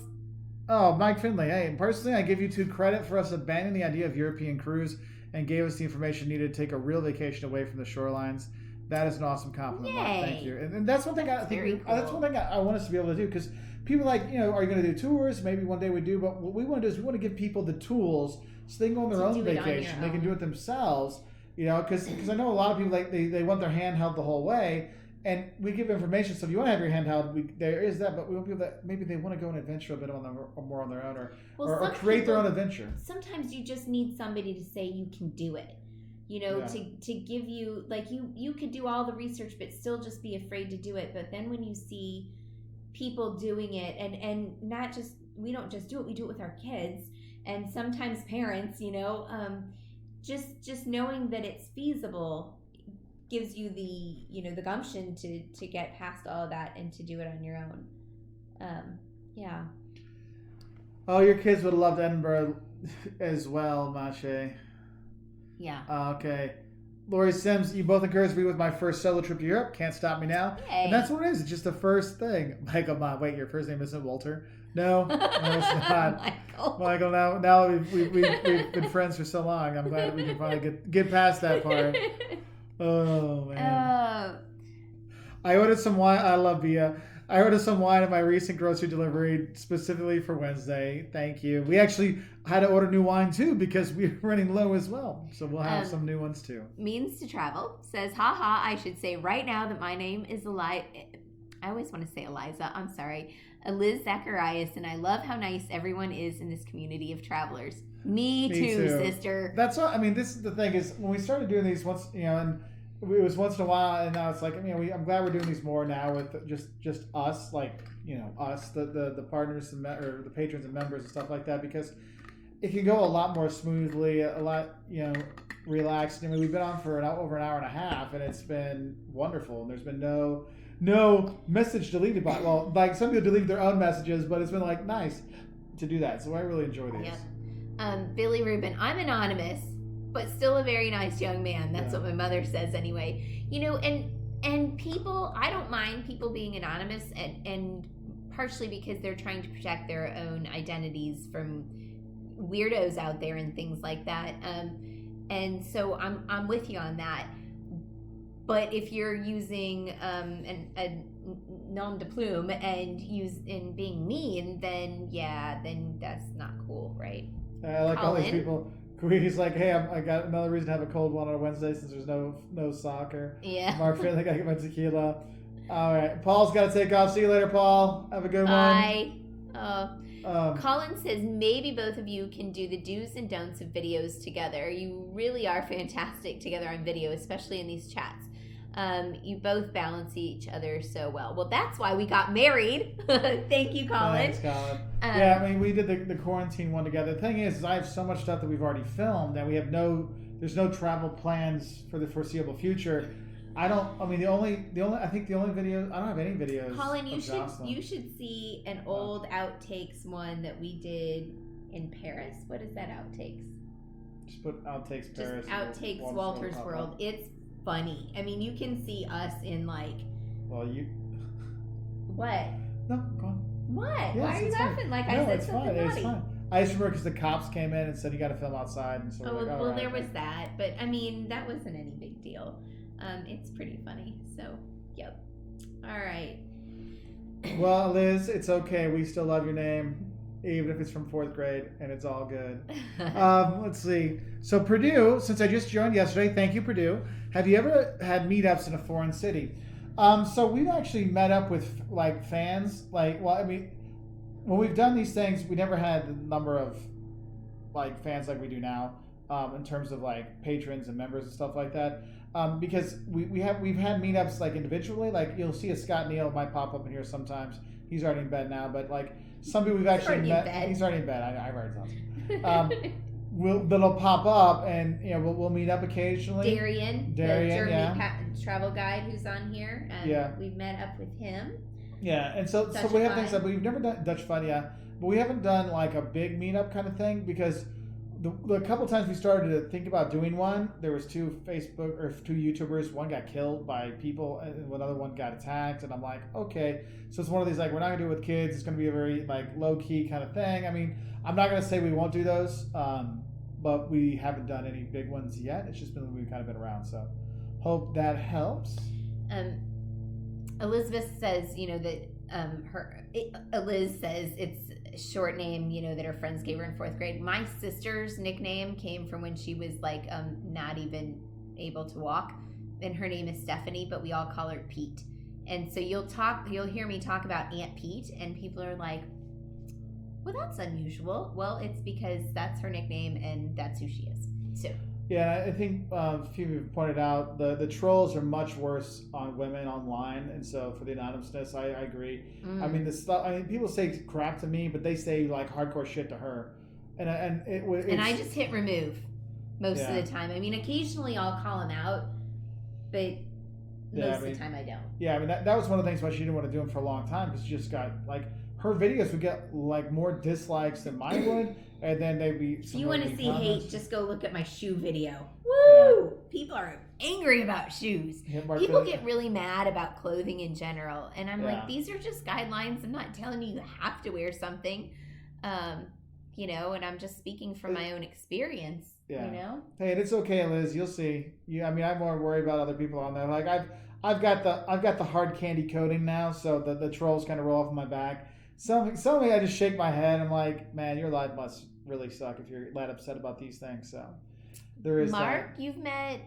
Oh, Mike Finley. Hey, personally, I give you two credit for us abandoning the idea of European cruise and gave us the information needed to take a real vacation away from the shorelines. That is an awesome compliment, Mark. Thank you. And that's one thing I think. Cool. That's one thing I want us to be able to do because people are like, are you going to do tours? Maybe one day we do, but what we want to do is we want to give people the tools so they can go on their own vacation. They can do it themselves. Because I know a lot of people they want their handheld the whole way. And we give information, so if you want to have your handheld, there is that, but we want people that maybe they want to go and adventure a bit more on their own or create their own adventure.
Sometimes you just need somebody to say you can do it. To give you, like, you could do all the research, but still just be afraid to do it. But then when you see people doing it, and not just, we don't just do it, we do it with our kids, and sometimes parents, just knowing that it's feasible gives you the gumption to get past all of that and to do it on your own. Yeah.
Oh, your kids would have loved Edinburgh as well, Mache.
Yeah.
Okay. Lori Sims, you both encouraged me with my first solo trip to Europe. Can't stop me now.
Yay.
And that's what it is. It's just the first thing. Michael, wait, your first name isn't Walter? No, it's not. Michael, now we've been friends for so long. I'm glad we can finally get past that part. Oh, man. I ordered some wine. I love Bia. I ordered some wine at my recent grocery delivery specifically for Wednesday. Thank you. We actually had to order new wine, too, because we were running low as well. So we'll have some new ones, too.
Means to Travel says, haha, I should say right now that my name is I always want to say Eliza. I'm sorry. Liz Zacharias, and I love how nice everyone is in this community of travelers. Me too, sister.
That's what, this is the thing is when we started doing these once, and it was once in a while, and now it's like, I'm glad we're doing these more now with just us, like, us, the partners or the patrons and members and stuff like that, because it can go a lot more smoothly, a lot, relaxed. We've been on for over an hour and a half, and it's been wonderful, and there's been no message deleted by, well, like some people delete their own messages, but it's been like nice to do that. So I really enjoy these.
Yep. Billy Rubin, I'm anonymous, but still a very nice young man. That's what my mother says anyway. And people, I don't mind people being anonymous, and partially because they're trying to protect their own identities from weirdos out there and things like that. And so I'm with you on that. But if you're using a nom de plume and being mean, then that's not cool, right?
I like all these people. He's like, hey, I got another reason to have a cold one on a Wednesday since there's no soccer.
Yeah.
Mark feeling like I get my tequila. All right, Paul's got to take off. See you later, Paul. Have a good one.
Bye. Colin says maybe both of you can do the do's and don'ts of videos together. You really are fantastic together on video, especially in these chats. You both balance each other so well. Well, that's why we got married. Thank you, Colin.
Thanks, Colin. We did the quarantine one together. The thing is I have so much stuff that we've already filmed that we have there's no travel plans for the foreseeable future. I don't have any videos.
Colin, you should see an old outtakes one that we did in Paris. What is that outtakes?
Just put outtakes Paris.
Just outtakes Walter's World. It's funny. You can see us in like.
Well, you.
What?
No, go on.
What? Yes, why are you laughing? Like I said something naughty.
It's fine. I just remember because the cops came in and said you got to film outside, and so.
There was that, but that wasn't any big deal. It's pretty funny. So, yep. All right.
Well, Liz, it's okay. We still love your name, even if it's from fourth grade, and it's all good. Let's see. So Purdue, since I just joined yesterday, thank you, Purdue. Have you ever had meetups in a foreign city? So we've actually met up with like fans. Like, well, I mean, when we've done these things, we never had the number of like fans like we do now, in terms of like patrons and members and stuff like that. Because we've had meetups like individually. Like you'll see a Scott Neal might pop up in here sometimes. He's already in bed now, but like some people we've actually met. He's already in bed. I've already talked to him. That'll pop up, and we'll meet up occasionally.
Darian, the Germany travel guide who's on here, and we've met up with him.
Yeah, and so we have things that we've never done Dutch Fun, but we haven't done like a big meetup kind of thing because the couple times we started to think about doing one, there was two YouTubers. One got killed by people, and another one got attacked. And I'm like, okay, so it's one of these like we're not gonna do it with kids. It's gonna be a very like low key kind of thing. I mean, I'm not gonna say we won't do those, but we haven't done any big ones yet. It's just been we've kind of been around. So hope that helps.
Elizabeth says, that Liz says it's a short name, that her friends gave her in fourth grade. My sister's nickname came from when she was like not even able to walk, and her name is Stephanie, but we all call her Pete. And so you'll hear me talk about Aunt Pete, and people are like, well, that's unusual. Well, it's because that's her nickname, and that's who she is. So.
Yeah, I think a few of you pointed out the trolls are much worse on women online, and so for the anonymousness, I agree. I mean, the stuff. I mean, people say crap to me, but they say like hardcore shit to her, and I
just hit remove most of the time. I mean, occasionally I'll call them out, but most of the time I don't.
Yeah, I mean that was one of the things why she didn't want to do them for a long time because she just got like her videos would get like more dislikes than mine would. And then they'd be.
If you want to see hate, just go look at my shoe video. Woo! Yeah. People are angry about shoes. People get really mad about clothing in general. And I'm like, these are just guidelines. I'm not telling you have to wear something. And I'm just speaking from my own experience. Yeah.
Hey, and it's okay, Liz. You'll see. I mean, I'm more worried about other people on there. Like I've got the hard candy coating now, so the trolls kind of roll off my back. Some I just shake my head. I'm like, man, your life must really suck if you're that upset about these things. So there is
Mark, you've met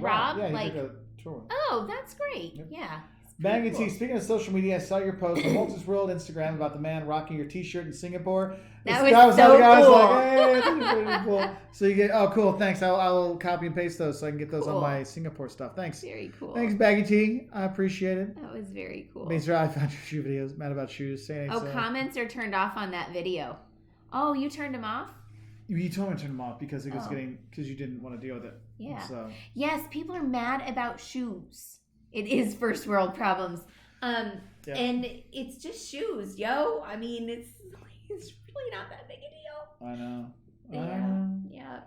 Rob.
Yeah, he took a tour.
Oh, that's great. Yep. Yeah.
Bang T, speaking of social media, I saw your post on Walter's World Instagram about the man rocking your t-shirt in Singapore.
That was so cool.
I was like, hey, this is really cool. So you get, cool, thanks. I'll copy and paste those so I can get those on my Singapore stuff. Thanks.
Very cool.
Thanks, Baggy T. I appreciate it.
That was very cool.
Mazer, I found your shoe videos. Mad about shoes.
Comments are turned off on that video. Oh, you turned them off?
You told me to turn them off because it was because you didn't want to deal with it.
Yeah.
So.
Yes, people are mad about shoes. It is first world problems. And it's just shoes, yo. I mean, it's really not that big a deal.
I know.
Yeah.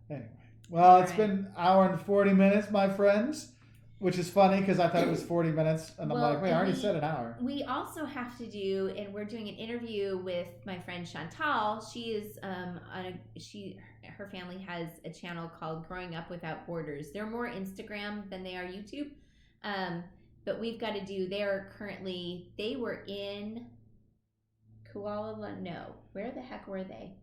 Anyway, well, it's been an hour and 40 minutes, my friends, which is funny because I thought it was 40 minutes, and I'm like, wait, I already said an hour.
We also have to do, and we're doing an interview with my friend Chantal. She is her family has a channel called Growing Up Without Borders. They're more Instagram than they are YouTube. But we've got to do, they were in Kuala Lumpur. No, where the heck were they?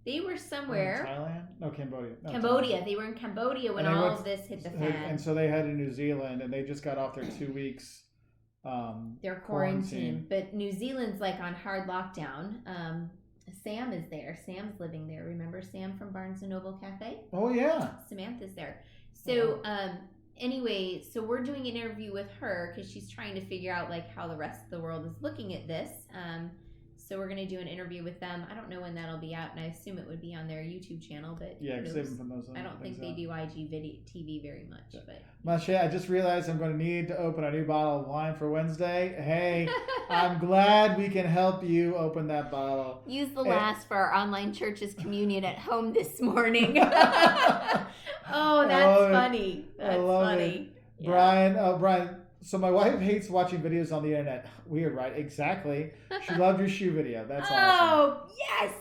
They were somewhere.
Thailand? No, Cambodia. No,
Cambodia. They were in Cambodia when all of this hit the fan.
And so they headed to New Zealand, and they just got off their 2 weeks
their quarantine. But New Zealand's like on hard lockdown. Sam is there. Sam's living there. Remember Sam from Barnes & Noble Cafe?
Oh, yeah.
Samantha's there. So, anyway, so we're doing an interview with her because she's trying to figure out like how the rest of the world is looking at this. So we're going to do an interview with them. I don't know when that'll be out, and I assume it would be on their YouTube channel. But
yeah, because they've been from those.
I don't think they do IG TV very much. Yeah. But
Masha, I just realized I'm going to need to open a new bottle of wine for Wednesday. Hey, I'm glad we can help you open that bottle.
Use the last for our online church's communion at home this morning. Oh, that's funny. That's funny.
Yeah. Brian. So my wife hates watching videos on the internet. Weird, right? Exactly. She loved your shoe video. That's awesome.
Oh, yes.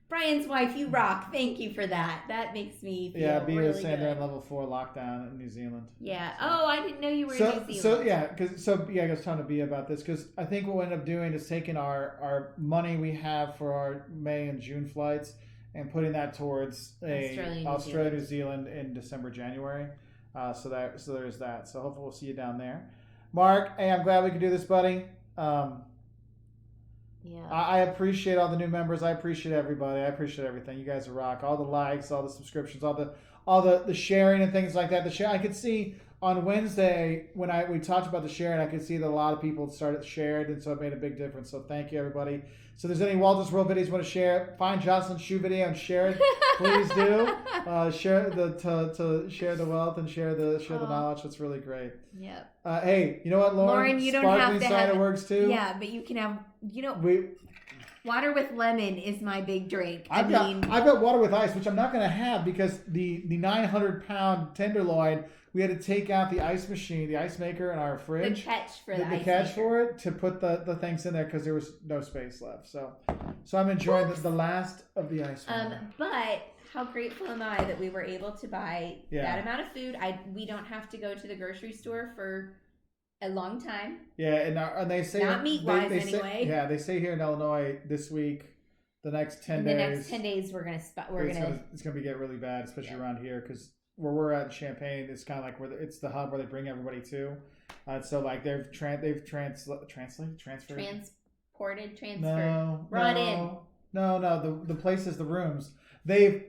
Brian's wife, you rock. Thank you for that. That makes me feel
Bea
really
was saying they're in
good.
level 4 lockdown in New Zealand.
Yeah.
So.
Oh, I didn't know you were in New Zealand.
I was talking to Bea about this because I think what we'll end up doing is taking our money we have for our May and June flights and putting that towards Australia, New Zealand in December, January. So there's that. So hopefully we'll see you down there. Mark, hey, I'm glad we could do this, buddy. I appreciate all the new members. I appreciate everybody. I appreciate everything. You guys are rock. All the likes, all the subscriptions, all the sharing and things like that. The share I could see on Wednesday when we talked about the sharing, I could see that a lot of people started shared, and so it made a big difference. So thank you, everybody. So if there's any Walter's World videos you want to share, find Jocelyn's shoe video and share it. Please do. Share to share the wealth and share the knowledge. That's really great.
Yep.
Hey, you know what, Lauren?
You don't have to
cider works too.
Yeah, but you can have. Water with lemon is my big drink.
I've got water with ice, which I'm not going to have because the 900-pound tenderloin, we had to take out the ice machine, the ice maker in our fridge.
The catch for
it to put the things in there because there was no space left. So I'm enjoying the last of the ice.
But how grateful am I that we were able to buy that amount of food? We don't have to go to the grocery store for a long time.
Yeah, and they say
not meat-wise anyway.
They say here in Illinois this week, the next 10 days.
The next 10 days
it's gonna get really bad, especially around here because where we're at in Champaign, it's kind of like it's the hub where they bring everybody to. So like they've transferred. Brought in. No. The places, the rooms. They've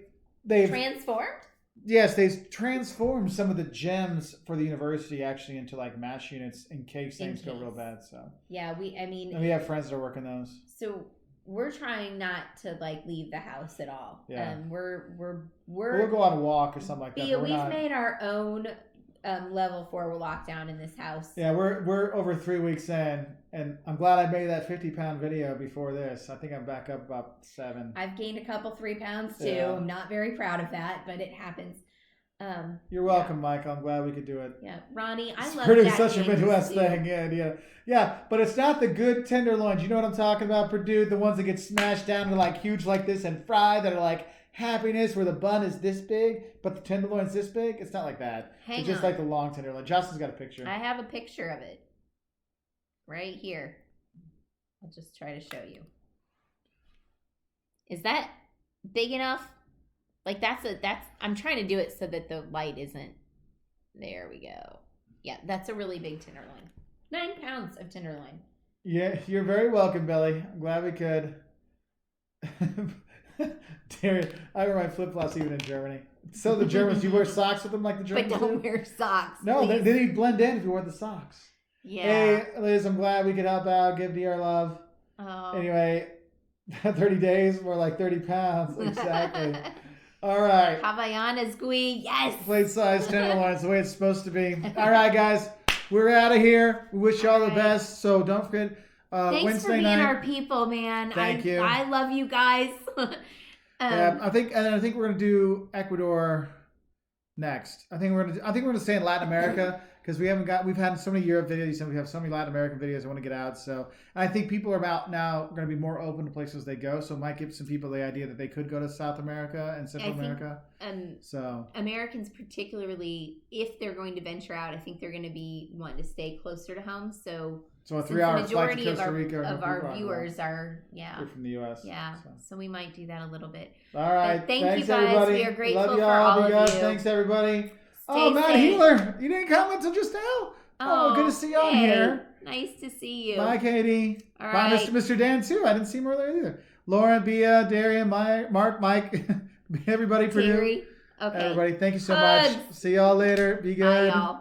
transformed.
Yes, they've transformed some of the gyms for the university actually into like MASH units in case things go real bad. So
and
we have friends that are working those.
So we're trying not to like leave the house at all.
Yeah.
We'll
go on a walk or something like that.
We've made our own level 4 lockdown in this house.
Yeah, we're over 3 weeks in, and I'm glad I made that 50-pound video before this. I think I'm back up about 7.
I've gained a couple 3 pounds too.
Yeah.
I'm not very proud of that, but it happens.
You're welcome, Michael. I'm glad we could do it.
Yeah, Ronnie, I love
that. Pretty such a Midwest thing. Yeah. But it's not the good tenderloins. You know what I'm talking about, Purdue? The ones that get smashed down to like huge like this and fried that are like happiness where the bun is this big, but the tenderloin's this big. It's not like that. It's just like the long tenderloin. Justin's got a picture.
I have a picture of it right here. I'll just try to show you. Is that big enough? Like that's I'm trying to do it so that the light isn't. There we go. Yeah, that's a really big tenderloin. 9 pounds of tenderloin.
Yeah, you're very welcome, Billy. I'm glad we could. Darian, I wear my flip-flops even in Germany. So the Germans, you wear socks with them like the Germans
But don't wear socks.
No, they blend in if you wear the socks.
Yeah.
Hey, Liz, I'm glad we could help out, give DR love.
Oh.
Anyway, 30 days, more like 30 pounds. Exactly. All right.
Havaianas, Gui, yes.
Plate-sized tenderloins, the way it's supposed to be. All right, guys, we're out of here. We wish you all the best. So don't forget,
Thanks
Wednesday
for being
night.
Our people, man.
Thank you.
I love you guys.
I think we're gonna do Ecuador next. I think we're gonna stay in Latin America because we've had so many Europe videos and we have so many Latin American videos I want to get out. So I think people are about now going to be more open to places they go. So it might give some people the idea that they could go to South America and Central America. So
Americans, particularly if they're going to venture out, I think they're going to be wanting to stay closer to home. So
a 3-hour flight to
majority
Costa Rica
of our viewers are
from the U.S.
Yeah, so we might do that a little bit.
All right,
but thanks you guys.
Everybody.
We are grateful
Love you
for all of you.
Thanks everybody.
Stay
Matt
safe.
Healer, you didn't comment until just now. Oh, good to see you on here.
Nice to see you.
Bye, Katie.
All
Bye,
right.
Mr. Dan too. I didn't see him earlier either. Lauren, Bea, Darian, Mark, Mike, everybody, Purdue.
Okay.
Everybody, thank you so much. See y'all later. Be good.
Bye, y'all.